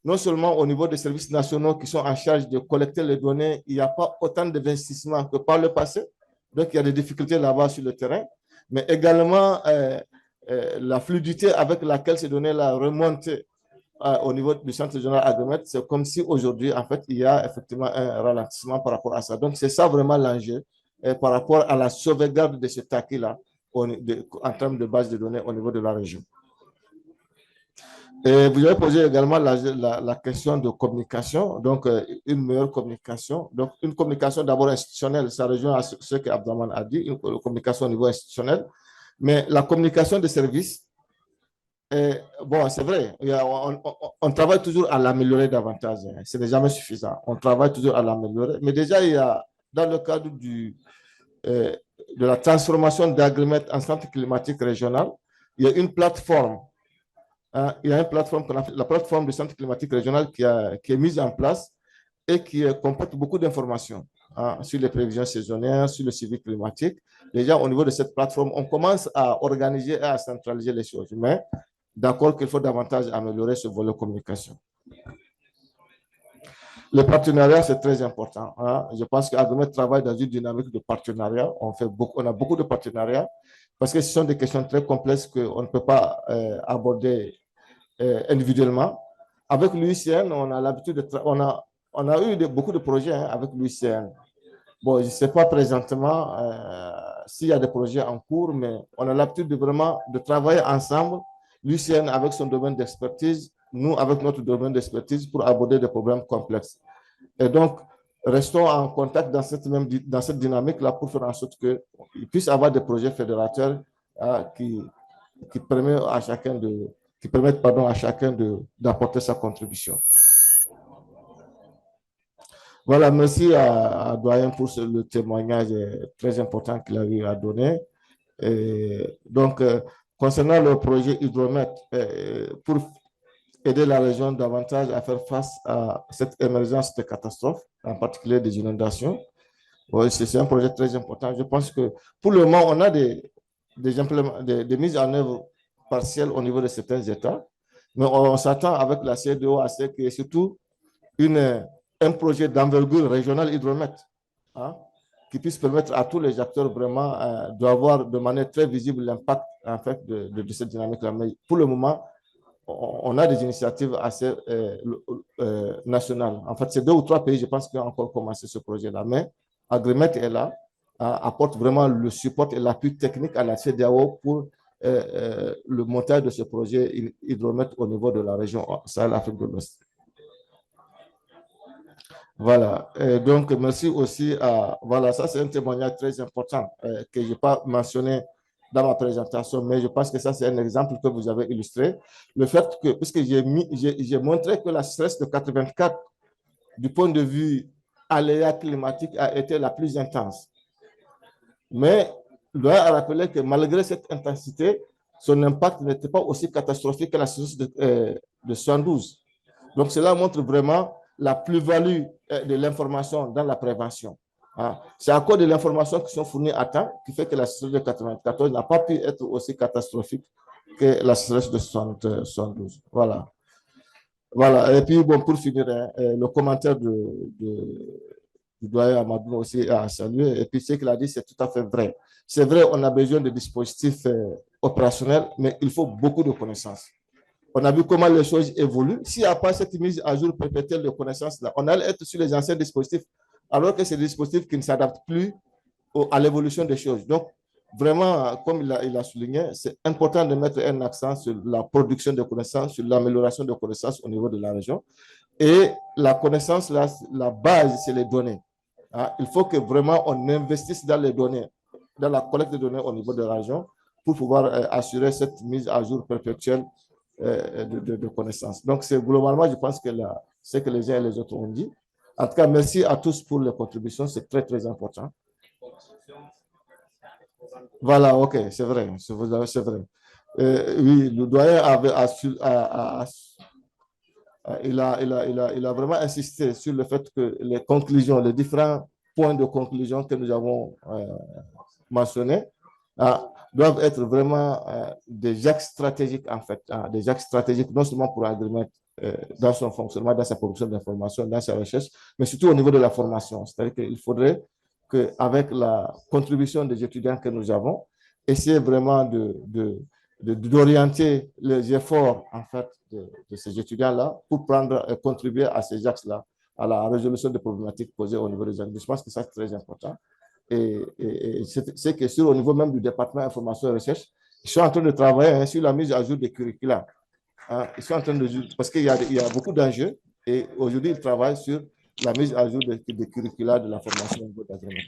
non seulement au niveau des services nationaux qui sont en charge de collecter les données, il n'y a pas autant d'investissements que par le passé. Donc, il y a des difficultés là-bas sur le terrain, mais également la fluidité avec laquelle ces données-là remontent au niveau du centre régional Agrimet, c'est comme si aujourd'hui, en fait, il y a effectivement un ralentissement par rapport à ça. Donc, c'est ça vraiment l'enjeu par rapport à la sauvegarde de cet acquis-là en termes de base de données au niveau de la région. Et vous avez posé également la question de communication, donc une meilleure communication. Donc, une communication d'abord institutionnelle, ça rejoint à ce que Abdraman a dit, une communication au niveau institutionnel. Mais la communication des services, bon, c'est vrai, on travaille toujours à l'améliorer davantage. Ce n'est jamais suffisant. On travaille toujours à l'améliorer. Mais déjà, il y a, dans le cadre de la transformation d'Agrimet en centre climatique régional, il y a une plateforme. Il y a une plateforme qu'on appelle la plateforme du centre climatique régional qui est mise en place et qui comporte beaucoup d'informations sur les prévisions saisonnières, sur le suivi climatique. Déjà, au niveau de cette plateforme, on commence à organiser et à centraliser les choses. Mais d'accord qu'il faut davantage améliorer ce volet communication. Le partenariat, c'est très important. Je pense qu'Agrimet travaille dans une dynamique de partenariat. On a beaucoup de partenariats parce que ce sont des questions très complexes qu'on ne peut pas aborder individuellement. Avec l'UICN, on a l'habitude de on a eu beaucoup de projets avec l'UICN. Bon, je ne sais pas présentement s'il y a des projets en cours, mais on a l'habitude de travailler ensemble, l'UICN avec son domaine d'expertise, nous avec notre domaine d'expertise pour aborder des problèmes complexes. Et donc, restons en contact dans cette dynamique-là pour faire en sorte qu'il puisse y avoir des projets fédérateurs qui permettent à chacun d'apporter sa contribution. Voilà, merci à Doyen pour le témoignage très important qu'il a eu à donner. Et donc, concernant le projet Hydromet, pour aider la région davantage à faire face à cette émergence de catastrophes, en particulier des inondations, c'est un projet très important. Je pense que pour le moment, on a des mises en œuvre partielles au niveau de certains États, mais on s'attend avec la CEDEAO à ce qu'il y ait surtout un projet d'envergure régionale Hydromet qui puisse permettre à tous les acteurs vraiment d'avoir de manière très visible l'impact en fait, de cette dynamique-là. Mais pour le moment, on a des initiatives assez nationales. En fait, c'est 2 ou 3 pays, je pense, qui ont encore commencé ce projet-là. Mais Agrimet est là, apporte vraiment le support et l'appui technique à la CEDEAO pour le montage de ce projet Hydromet au niveau de la région Sahel-Afrique de l'Ouest. Voilà, et donc merci aussi voilà, ça c'est un témoignage très important que je n'ai pas mentionné dans ma présentation, mais je pense que ça c'est un exemple que vous avez illustré. Le fait que, puisque j'ai montré que la sécheresse de 84, du point de vue aléa climatique, a été la plus intense. Mais je dois rappeler que malgré cette intensité, son impact n'était pas aussi catastrophique que la sécheresse de 72. Donc cela montre vraiment la plus-value de l'information dans la prévention. C'est à cause de l'information qui sont fournies à temps qui fait que la sécheresse de 94 n'a pas pu être aussi catastrophique que la sécheresse de 72. Voilà. Voilà. Et puis, bon, pour finir, le commentaire du doyen Amadou aussi à saluer. Et puis, ce qu'il a dit, c'est tout à fait vrai. C'est vrai, on a besoin de dispositifs opérationnels, mais il faut beaucoup de connaissances. On a vu comment les choses évoluent. S'il n'y a pas cette mise à jour perpétuelle de connaissances-là, on allait être sur les anciens dispositifs, alors que c'est des dispositifs qui ne s'adaptent plus à l'évolution des choses. Donc, vraiment, comme il a souligné, c'est important de mettre un accent sur la production de connaissances, sur l'amélioration de connaissances au niveau de la région. Et la connaissance, la base, c'est les données. Il faut que vraiment on investisse dans les données, dans la collecte de données au niveau de la région pour pouvoir assurer cette mise à jour perpétuelle de connaissances. Donc, c'est globalement, je pense que ce que les uns et les autres ont dit. En tout cas, merci à tous pour les contributions, c'est très, très important. Voilà, ok, c'est vrai, c'est vrai. Oui, le doyen il a vraiment insisté sur le fait que les conclusions, les différents points de conclusion que nous avons mentionnés doivent être vraiment des axes stratégiques, en fait, des axes stratégiques non seulement pour Agrimet dans son fonctionnement, dans sa production d'informations, dans sa recherche, mais surtout au niveau de la formation. C'est-à-dire qu'il faudrait qu'avec la contribution des étudiants que nous avons, essayer vraiment d'orienter les efforts en fait de ces étudiants-là pour contribuer à ces axes-là, à la résolution des problématiques posées au niveau des examens. Je pense que ça, c'est très important. Et c'est que au niveau même du département information et recherche, ils sont en train de travailler sur la mise à jour des curricula. Ils sont en train de, parce qu'il y a beaucoup d'enjeux et aujourd'hui, ils travaillent sur la mise à jour des curricula de la formation au niveau d'Agrimet.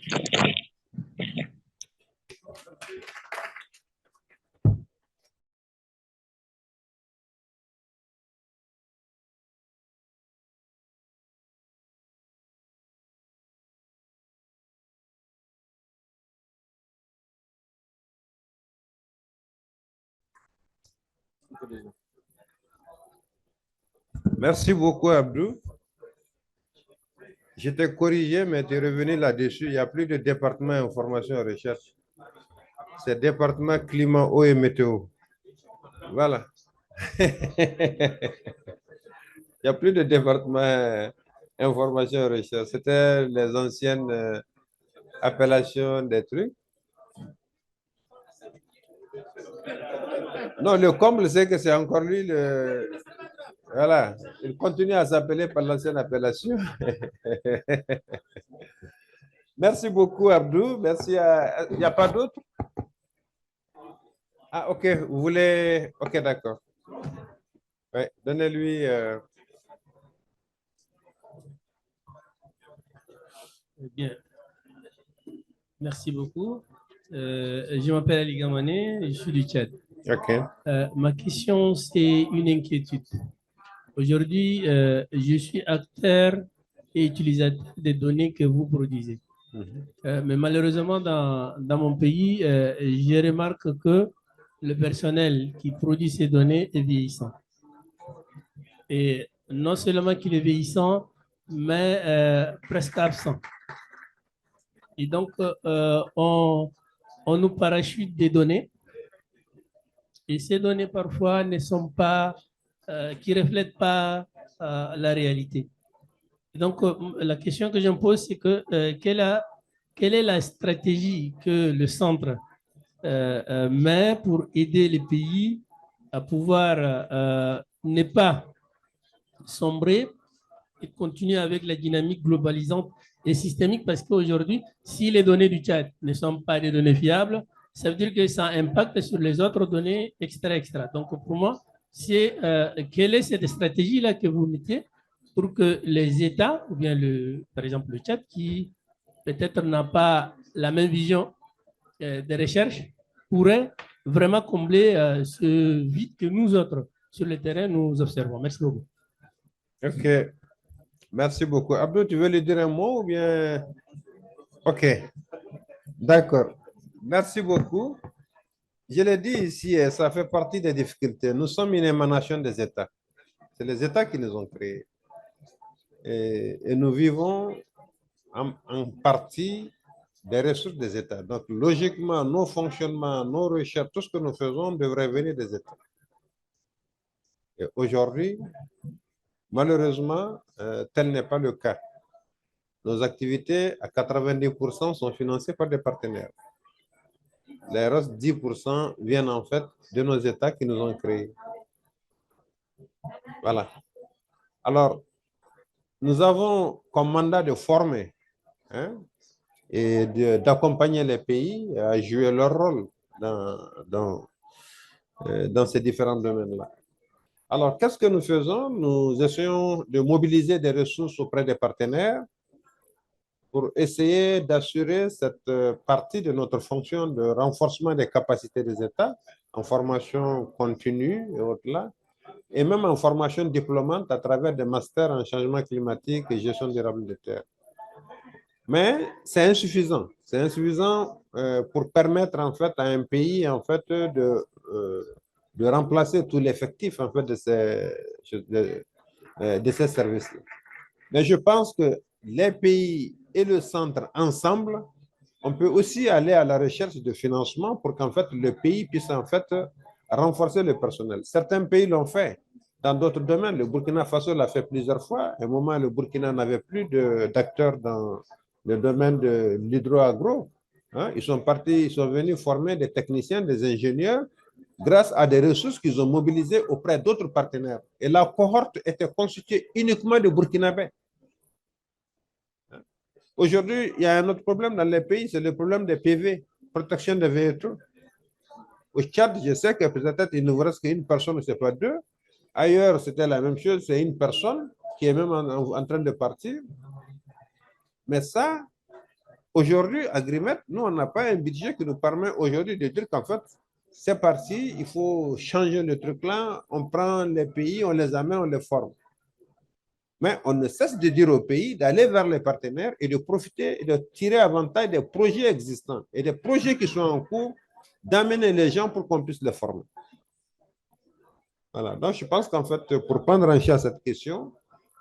Merci beaucoup, Abdou. Je t'ai corrigé, mais tu es revenu là-dessus. Il n'y a plus de département information et recherche. C'est département climat, eau et météo. Voilà. Il n'y a plus de département information et recherche. C'était les anciennes appellations des trucs. Non, le comble, c'est que c'est encore lui le... Voilà, il continue à s'appeler par l'ancienne appellation. Merci beaucoup, Abdou. Merci à... Il n'y a pas d'autre? Ah, ok, vous voulez... Ok, d'accord. Oui, donnez-lui... Bien. Merci beaucoup. Je m'appelle Ali Gamane, je suis du Tchad. Ok. Ma question, c'est une inquiétude. Aujourd'hui, je suis acteur et utilisateur des données que vous produisez. Mais malheureusement, dans mon pays, je remarque que le personnel qui produit ces données est vieillissant. Et non seulement qu'il est vieillissant, mais presque absent. Et donc, on nous parachute des données. Et ces données, parfois, ne sont pas, qui ne reflètent pas la réalité. Donc, la question que je me pose, c'est que quelle est la stratégie que le centre met pour aider les pays à pouvoir ne pas sombrer et continuer avec la dynamique globalisante et systémique, parce qu'aujourd'hui, si les données du Tchad ne sont pas des données fiables, ça veut dire que ça impacte sur les autres données, etc. Donc, pour moi, c'est quelle est cette stratégie-là que vous mettez pour que les États, ou bien par exemple le Tchad, qui peut-être n'a pas la même vision des recherches, pourrait vraiment combler ce vide que nous autres, sur le terrain, nous observons. Merci beaucoup. Ok. Merci beaucoup. Abdou, tu veux lui dire un mot ou bien... Ok. D'accord. Merci beaucoup. Je l'ai dit ici, ça fait partie des difficultés. Nous sommes une émanation des États. C'est les États qui nous ont créés. Et nous vivons en partie des ressources des États. Donc, logiquement, nos fonctionnements, nos recherches, tout ce que nous faisons devrait venir des États. Et aujourd'hui, malheureusement, tel n'est pas le cas. Nos activités, à 90%, sont financées par des partenaires. Les restes 10% viennent en fait de nos États qui nous ont créés. Voilà. Alors, nous avons comme mandat de former. et d'accompagner les pays à jouer leur rôle dans ces différents domaines-là. Alors, qu'est-ce que nous faisons? Nous essayons de mobiliser des ressources auprès des partenaires pour essayer d'assurer cette partie de notre fonction de renforcement des capacités des États en formation continue et au-delà, et même en formation diplômante à travers des masters en changement climatique et gestion durable des terres. Mais c'est insuffisant. C'est insuffisant pour permettre en fait à un pays en fait de remplacer tout l'effectif en fait de ces services-là. Mais je pense que les pays et le centre ensemble, on peut aussi aller à la recherche de financement pour qu'en fait le pays puisse en fait renforcer le personnel. Certains pays l'ont fait dans d'autres domaines. Le Burkina Faso l'a fait plusieurs fois. À un moment, le Burkina n'avait plus d'acteurs dans le domaine de l'hydro-agro. Hein? Ils sont partis, ils sont venus former des techniciens, des ingénieurs grâce à des ressources qu'ils ont mobilisées auprès d'autres partenaires. Et la cohorte était constituée uniquement de Burkinabés. Aujourd'hui, il y a un autre problème dans les pays, c'est le problème des PV, protection des véhicules. Au Tchad, je sais que peut-être il ne vous reste qu'une personne, ce n'est pas deux. Ailleurs, c'était la même chose, c'est une personne qui est même en train de partir. Mais ça, aujourd'hui, à Grimet, nous, on n'a pas un budget qui nous permet aujourd'hui de dire qu'en fait, c'est parti, il faut changer le truc là, on prend les pays, on les amène, on les forme. Mais on ne cesse de dire aux pays d'aller vers les partenaires et de profiter et de tirer avantage des projets existants et des projets qui sont en cours, d'amener les gens pour qu'on puisse les former. Voilà, donc je pense qu'en fait, pour prendre en charge cette question,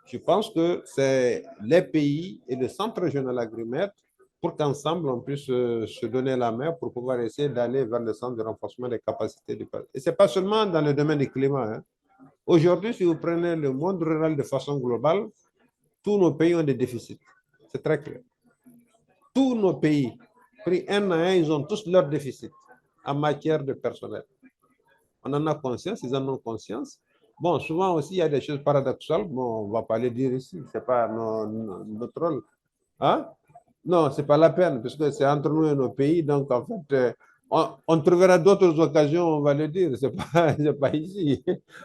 je pense que c'est les pays et le centre régional Agrimet pour qu'ensemble on puisse se donner la main pour pouvoir essayer d'aller vers le centre de renforcement des capacités du pays. Et ce n'est pas seulement dans le domaine du climat. Hein. Aujourd'hui, si vous prenez le monde rural de façon globale, tous nos pays ont des déficits. C'est très clair. Tous nos pays, pris un à un, ils ont tous leurs déficits en matière de personnel. On en a conscience, ils en ont conscience. Bon, souvent aussi, il y a des choses paradoxales. Bon, on ne va pas les dire ici, ce n'est pas notre rôle. Hein? Non, ce n'est pas la peine, parce que c'est entre nous et nos pays. Donc, en fait, on trouvera d'autres occasions, on va le dire. Ce n'est pas ici.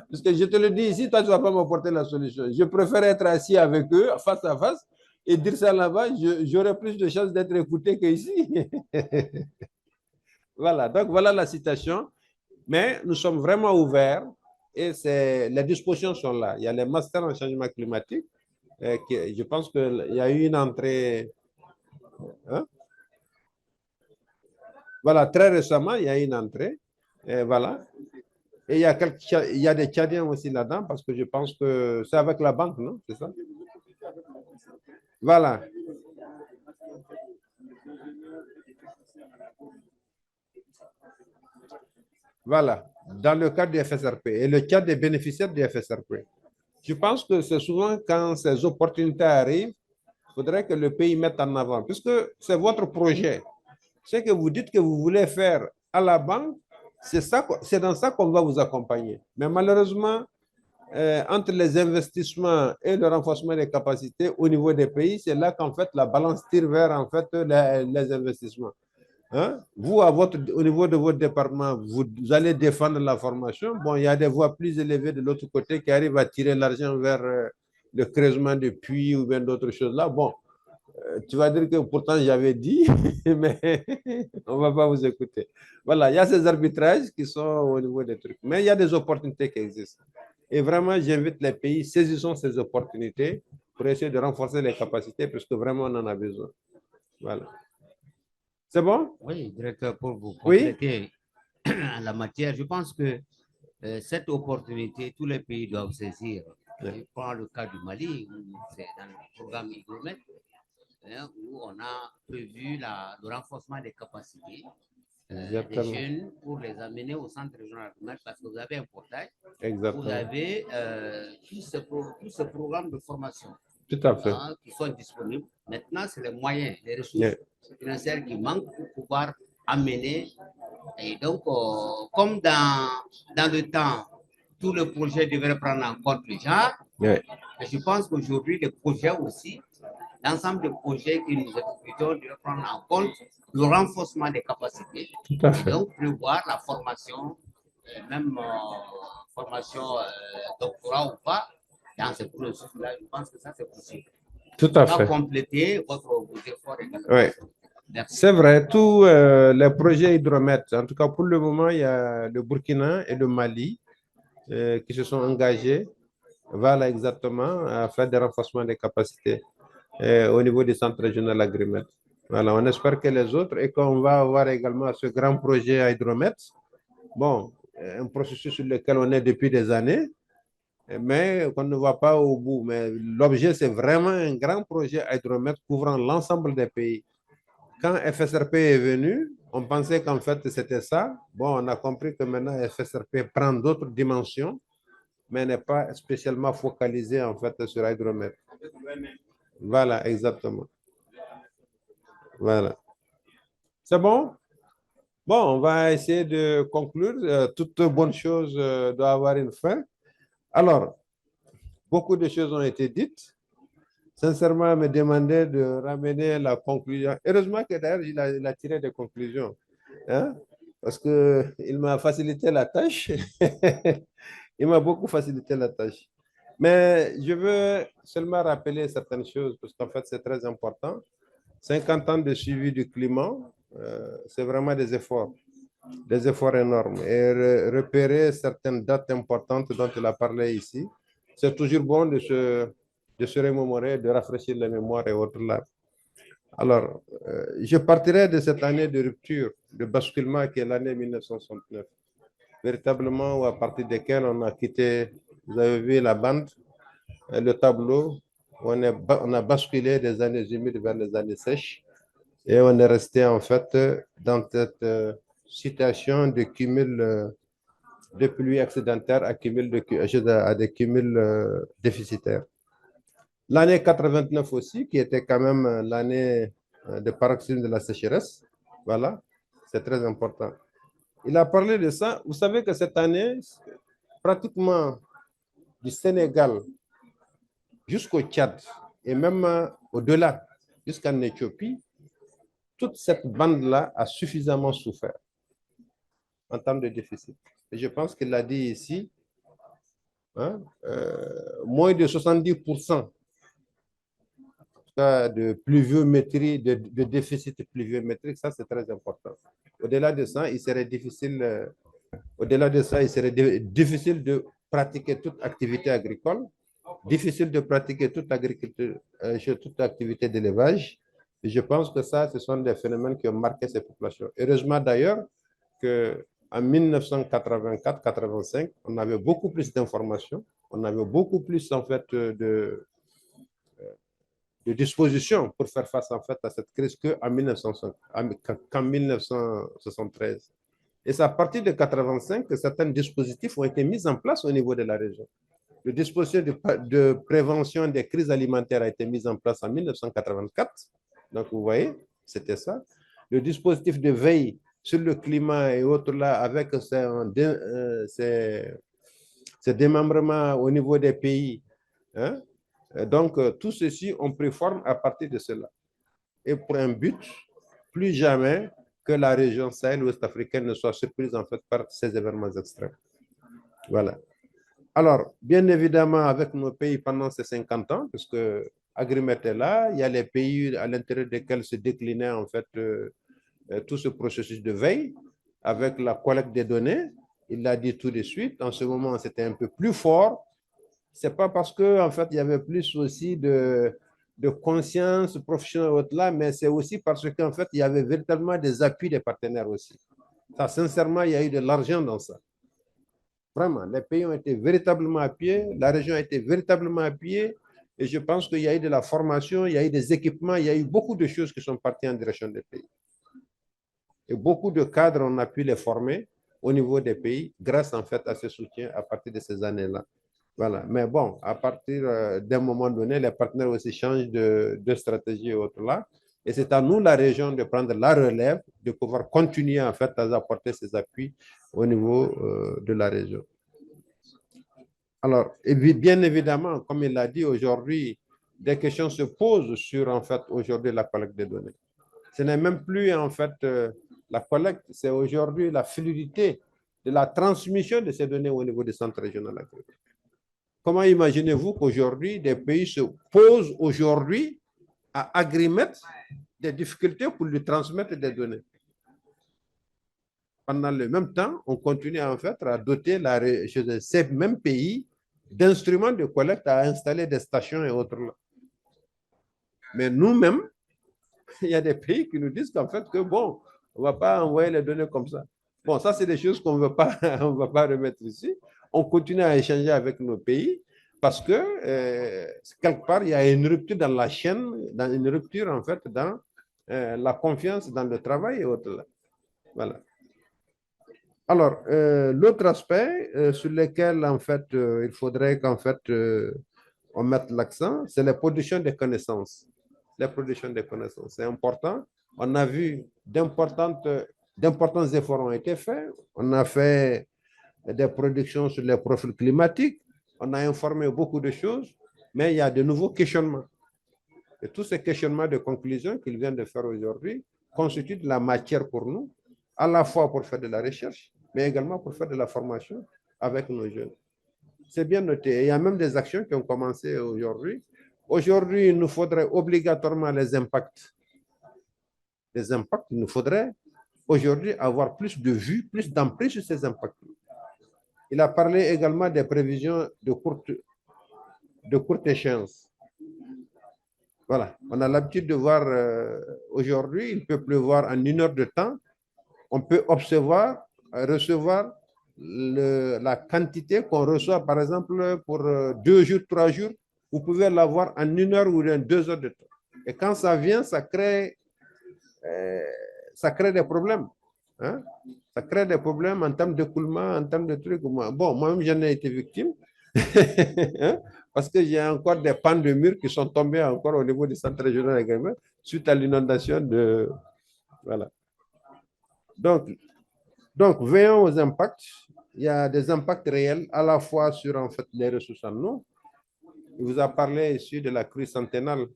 Parce que je te le dis ici, toi, tu ne vas pas m'apporter la solution. Je préfère être assis avec eux, face à face, et dire ça là-bas. J'aurai plus de chances d'être écouté qu'ici. Voilà, donc voilà la citation. Mais nous sommes vraiment ouverts et les dispositions sont là. Il y a les masters en changement climatique. Je pense qu'il y a eu une entrée. Hein? Voilà, très récemment, il y a une entrée. Et voilà. Et il y a des Tchadiens aussi là-dedans parce que je pense que c'est avec la banque, non? C'est ça? Voilà. Voilà, dans le cadre du FSRP. Et le cadre des bénéficiaires du FSRP. Je pense que c'est souvent quand ces opportunités arrivent, il faudrait que le pays mette en avant, puisque c'est votre projet. Ce que vous dites que vous voulez faire à la banque, c'est dans ça qu'on va vous accompagner. Mais malheureusement, entre les investissements et le renforcement des capacités au niveau des pays, c'est là qu'en fait la balance tire vers en fait les investissements. Hein? Vous, au niveau de votre département, vous allez défendre la formation. Bon, il y a des voies plus élevées de l'autre côté qui arrivent à tirer l'argent vers le creusement de puits ou bien d'autres choses là. Bon, tu vas dire que pourtant j'avais dit, mais on ne va pas vous écouter. Voilà, il y a ces arbitrages qui sont au niveau des trucs. Mais il y a des opportunités qui existent. Et vraiment, j'invite les pays, saisissons ces opportunités pour essayer de renforcer les capacités parce que vraiment on en a besoin. Voilà. C'est bon? Oui, directeur, pour vous compléter en la matière, je pense que cette opportunité, tous les pays doivent saisir. Je prends le cas du Mali, où c'est dans le programme Hydromet, où on a prévu le renforcement des capacités des jeunes pour les amener au centre régional parce que vous avez un portail, vous avez tout ce programme de formation. Tout à fait. Qui sont disponibles. Maintenant, c'est les moyens, les ressources financières qui manquent pour pouvoir amener. Et donc, comme dans le temps, tout le projet devrait prendre en compte le genre, je pense qu'aujourd'hui, les projets aussi l'ensemble des projets que nous exécutons doit prendre en compte le renforcement des capacités. Tout à fait. Donc, prévoir la formation, même formation doctorat ou pas, dans ce processus-là, je pense que ça, c'est possible. Tout à Ça fait. va compléter vos efforts également. Oui. Merci. C'est vrai, tous les projets hydromètres, en tout cas pour le moment, il y a le Burkina et le Mali qui se sont engagés, voilà exactement, à faire des renforcements des capacités au niveau du centre régional agrimètre. Voilà, on espère que les autres, et qu'on va avoir également ce grand projet à hydromètre, bon, un processus sur lequel on est depuis des années, mais qu'on ne voit pas au bout. Mais l'objet, c'est vraiment un grand projet à hydromètre couvrant l'ensemble des pays. Quand FSRP est venu, on pensait qu'en fait c'était ça. Bon, on a compris que maintenant FSRP prend d'autres dimensions, mais n'est pas spécialement focalisé en fait sur hydromètre. Voilà, exactement. Voilà. C'est bon? Bon, on va essayer de conclure. Toute bonne chose doit avoir une fin. Alors, beaucoup de choses ont été dites. Sincèrement, me demandait de ramener la conclusion. Heureusement que d'ailleurs, il a tiré des conclusions. Hein? Parce qu'il m'a facilité la tâche. Il m'a beaucoup facilité la tâche. Mais je veux seulement rappeler certaines choses, parce qu'en fait, c'est très important. 50 ans de suivi du climat, c'est vraiment des efforts énormes. Et repérer certaines dates importantes dont il a parlé ici, c'est toujours bon de se remémorer, de rafraîchir la mémoire et autres là. Alors, je partirai de cette année de rupture, de basculement qui est l'année 1969, véritablement à partir desquelles on a quitté, vous avez vu la bande, le tableau, on a basculé des années humides vers les années sèches et on est resté en fait dans cette situation de cumul de pluie excédentaire à des cumuls déficitaires. L'année 89 aussi, qui était quand même l'année de paroxysme de la sécheresse, voilà, c'est très important. Il a parlé de ça. Vous savez que cette année, pratiquement du Sénégal jusqu'au Tchad et même au-delà, jusqu'en Éthiopie, toute cette bande-là a suffisamment souffert en termes de déficit. Et je pense qu'il l'a dit ici, hein, moins de 70% de pluviométrie, de déficit pluviométrique, ça c'est très important. Au-delà de ça, il serait difficile de pratiquer toute activité agricole, difficile de pratiquer toute activité d'élevage. Et je pense que ça, ce sont des phénomènes qui ont marqué ces populations. Heureusement d'ailleurs qu'en 1984-85, on avait beaucoup plus d'informations, on avait beaucoup plus en fait de dispositions pour faire face en fait à cette crise qu'en 1973. Et c'est à partir de 1985 que certains dispositifs ont été mis en place au niveau de la région. Le dispositif de prévention des crises alimentaires a été mis en place en 1984. Donc, vous voyez, c'était ça. Le dispositif de veille sur le climat et autres là, avec ces démembrements au niveau des pays. Hein? Donc, tout ceci ont pris forme à partir de cela. Et pour un but, plus jamais que la région Sahel-Ouest africaine ne soit surprise en fait par ces événements extrêmes. Voilà. Alors, bien évidemment, avec nos pays pendant ces 50 ans, parce que Agrimet est là, il y a les pays à l'intérieur desquels se déclinait en fait tout ce processus de veille avec la collecte des données. Il l'a dit tout de suite. En ce moment, c'était un peu plus fort. C'est pas parce que en fait il y avait plus aussi de conscience professionnelle là, mais c'est aussi parce qu'en fait il y avait véritablement des appuis des partenaires aussi. Ça, sincèrement, il y a eu de l'argent dans ça. Vraiment, les pays ont été véritablement appuyés, la région a été véritablement appuyée, et je pense qu'il y a eu de la formation, il y a eu des équipements, il y a eu beaucoup de choses qui sont parties en direction des pays. Et beaucoup de cadres, on a pu les former au niveau des pays grâce en fait à ce soutien à partir de ces années-là. Voilà. Mais bon, à partir d'un moment donné, les partenaires aussi changent de stratégie et autres là. Et c'est à nous, la région, de prendre la relève, de pouvoir continuer en fait à apporter ces appuis au niveau de la région. Alors, et bien évidemment, comme il l'a dit aujourd'hui, des questions se posent sur, en fait, aujourd'hui, la collecte des données. Ce n'est même plus, en fait, la collecte, c'est aujourd'hui la fluidité de la transmission de ces données au niveau des centres régionaux agricoles. Comment imaginez-vous qu'aujourd'hui, des pays se posent aujourd'hui à Agrimet des difficultés pour lui transmettre des données? Pendant le même temps, on continue en fait à doter ces mêmes pays d'instruments de collecte, à installer des stations et autres là. Mais nous-mêmes, il y a des pays qui nous disent qu'en fait, que bon, on ne va pas envoyer les données comme ça. Bon, ça, c'est des choses qu'on ne veut pas, on va pas remettre ici. On continue à échanger avec nos pays parce que quelque part, il y a une rupture dans la chaîne, une rupture en fait dans la confiance dans le travail et autres là. Voilà. Alors, l'autre aspect sur lequel, en fait, il faudrait qu'en fait, on mette l'accent, c'est la production des connaissances. La production des connaissances, c'est important. On a vu d'importants efforts ont été faits. On a fait des productions sur les profils climatiques. On a informé beaucoup de choses, mais il y a de nouveaux questionnements. Et tous ces questionnements de conclusion qu'il vient de faire aujourd'hui constituent de la matière pour nous, à la fois pour faire de la recherche, mais également pour faire de la formation avec nos jeunes. C'est bien noté. Il y a même des actions qui ont commencé aujourd'hui. Aujourd'hui, il nous faudrait obligatoirement les impacts. Les impacts, il nous faudrait aujourd'hui avoir plus de vues, plus d'emprise sur ces impacts. Il a parlé également des prévisions de courte échéance. Voilà, on a l'habitude de voir aujourd'hui, il peut pleuvoir en 1 heure de temps. On peut recevoir la quantité qu'on reçoit, par exemple, pour 2 jours, 3 jours. Vous pouvez l'avoir en 1 heure ou en 2 heures de temps. Et quand ça vient, ça crée des problèmes. Hein? Ça crée des problèmes en termes d'écoulement, en termes de trucs. Bon, moi-même, j'en ai été victime. Hein? Parce que j'ai encore des pans de murs qui sont tombés encore au niveau du centre régional également, suite à l'inondation de... Voilà. Donc, veillons aux impacts. Il y a des impacts réels à la fois sur en fait, les ressources en eau. Il vous a parlé ici de la crue centennale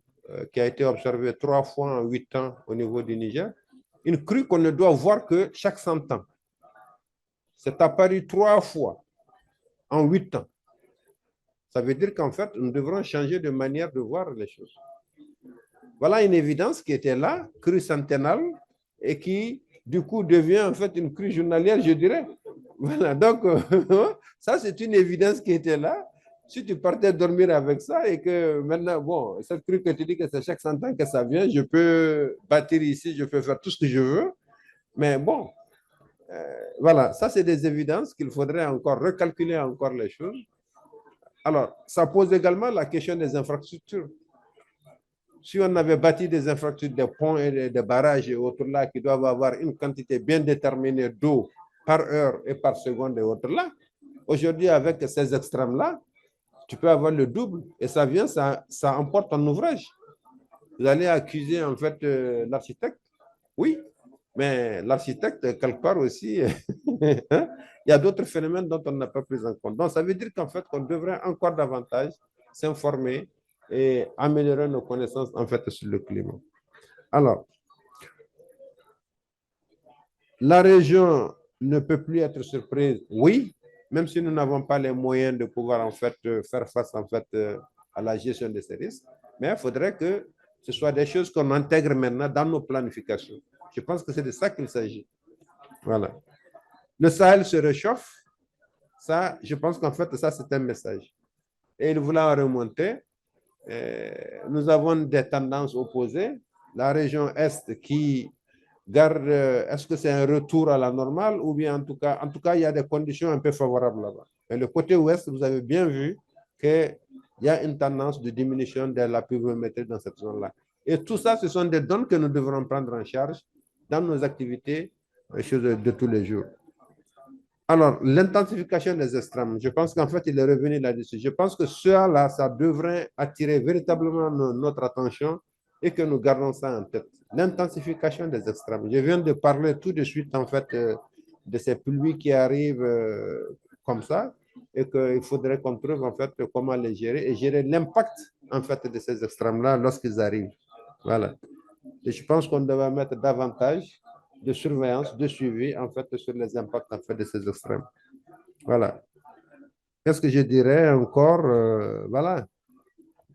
qui a été observée 3 fois en 8 ans au niveau du Niger. Une crue qu'on ne doit voir que chaque 100 ans. C'est apparu 3 fois en 8 ans. Ça veut dire qu'en fait, nous devrons changer de manière de voir les choses. Voilà une évidence qui était là, crue centennale, et qui, du coup, devient en fait une crue journalière, je dirais. Voilà, donc, ça, c'est une évidence qui était là. Si tu partais dormir avec ça et que maintenant, bon, cette crue que tu dis que c'est chaque 100 ans que ça vient, je peux bâtir ici, je peux faire tout ce que je veux. Mais bon, voilà, ça, c'est des évidences qu'il faudrait encore recalculer encore les choses. Alors, ça pose également la question des infrastructures. Si on avait bâti des infrastructures, des ponts et des barrages et autres là qui doivent avoir une quantité bien déterminée d'eau par heure et par seconde et autres là, aujourd'hui, avec ces extrêmes-là, tu peux avoir le double et ça vient, ça emporte ton ouvrage. Vous allez accuser en fait l'architecte. Oui, mais l'architecte, quelque part aussi, hein, il y a d'autres phénomènes dont on n'a pas pris en compte. Donc, ça veut dire qu'en fait, qu'on devrait encore davantage s'informer et améliorer nos connaissances en fait sur le climat. Alors, la région ne peut plus être surprise, oui, même si nous n'avons pas les moyens de pouvoir en fait faire face en fait à la gestion de ces risques, mais il faudrait que ce soit des choses qu'on intègre maintenant dans nos planifications. Je pense que c'est de ça qu'il s'agit. Voilà. Le Sahel se réchauffe. Ça, je pense qu'en fait, ça, c'est un message. Et il voulait en remonter. Nous avons des tendances opposées. La région Est qui garde, est-ce que c'est un retour à la normale ou bien en tout cas, il y a des conditions un peu favorables là-bas. Et le côté Ouest, vous avez bien vu qu'il y a une tendance de diminution de la pluviométrie dans cette zone-là. Et tout ça, ce sont des données que nous devrons prendre en charge dans nos activités de tous les jours. Alors, l'intensification des extrêmes, je pense qu'en fait, il est revenu là-dessus. Je pense que cela, ça devrait attirer véritablement notre attention et que nous gardons ça en tête. L'intensification des extrêmes. Je viens de parler tout de suite, en fait, de ces pluies qui arrivent comme ça. et qu'il faudrait qu'on trouve en fait comment les gérer et gérer l'impact en fait de ces extrêmes-là lorsqu'ils arrivent. Voilà. Et je pense qu'on devrait mettre davantage de surveillance, de suivi en fait sur les impacts en fait de ces extrêmes. Voilà. Qu'est-ce que je dirais encore? Voilà.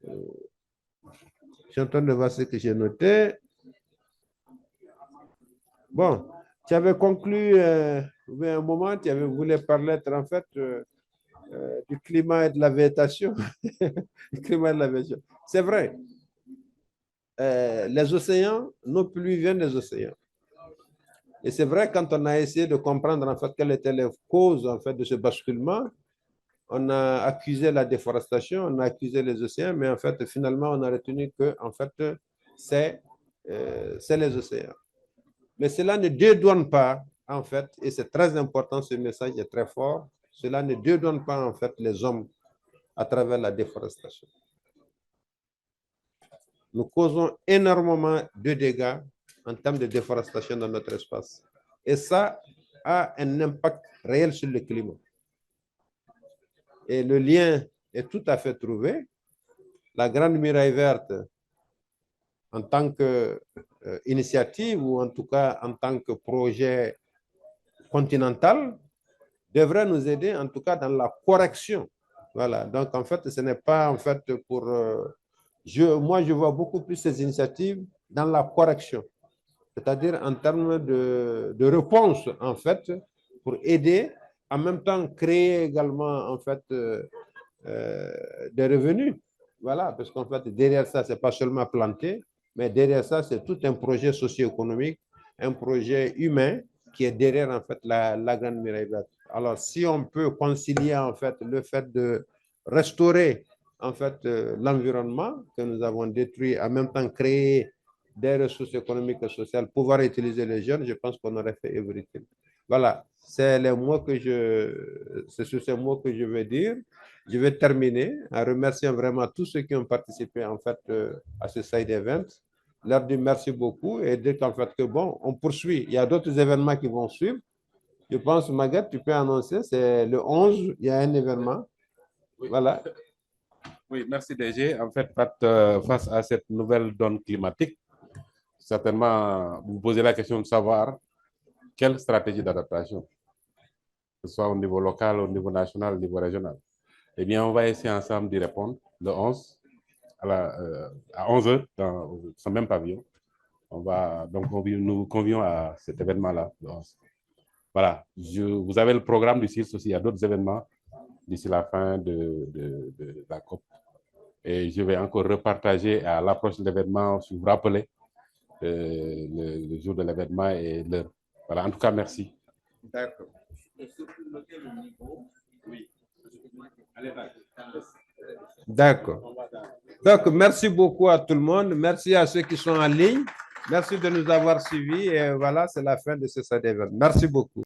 Je suis en train de voir ce que j'ai noté. Bon, tu avais conclu un moment, tu avais voulu parler en fait du climat et de la végétation. Du climat et de la végétation. C'est vrai. Les océans, nos pluies viennent des océans. Et c'est vrai, quand on a essayé de comprendre en fait quelles étaient les causes en fait de ce basculement, on a accusé la déforestation, on a accusé les océans, mais en fait, finalement, on a retenu que en fait, c'est les océans. Mais cela ne dédouane pas, en fait, et c'est très important, ce message est très fort, cela ne dédouane pas, en fait, les hommes à travers la déforestation. Nous causons énormément de dégâts en termes de déforestation dans notre espace. Et ça a un impact réel sur le climat. Et le lien est tout à fait trouvé. La Grande Muraille Verte, en tant qu'initiative ou en tout cas en tant que projet continental, devrait nous aider en tout cas dans la correction. Voilà, donc en fait, ce n'est pas en fait pour... moi, je vois beaucoup plus ces initiatives dans la correction, c'est-à-dire en termes de réponse en fait, pour aider, en même temps créer également en fait des revenus. Voilà, parce qu'en fait, derrière ça, ce n'est pas seulement planter, mais derrière ça, c'est tout un projet socio-économique, un projet humain qui est derrière en fait la Grande Muraille Verte. Alors, si on peut concilier en fait le fait de restaurer en fait l'environnement que nous avons détruit, en même temps créer des ressources économiques et sociales, pouvoir utiliser les jeunes, je pense qu'on aurait fait everything. Voilà, c'est sur ces mots que je vais dire. Je vais terminer en remerciant vraiment tous ceux qui ont participé en fait à ce side event. Leur dire merci beaucoup et dire qu'en fait que bon, on poursuit. Il y a d'autres événements qui vont suivre. Je pense, Maguette, tu peux annoncer, c'est le 11, il y a un événement. Oui. Voilà. Oui, merci DG. En fait, face à cette nouvelle donne climatique, certainement, vous posez la question de savoir quelle stratégie d'adaptation, que ce soit au niveau local, au niveau national, au niveau régional. Eh bien, on va essayer ensemble d'y répondre le 11 à 11h dans ce même pavillon. Donc, nous convions à cet événement-là, le 11. Voilà, vous avez le programme du CIRS aussi, il y a d'autres événements d'ici la fin de la COP. Et je vais encore repartager à l'approche de l'événement, si vous vous rappelez, le jour de l'événement et l'heure. Voilà, en tout cas, merci. D'accord. D'accord. Donc, merci beaucoup à tout le monde. Merci à ceux qui sont en ligne. Merci de nous avoir suivis. Et voilà, c'est la fin de ce événement. Merci beaucoup.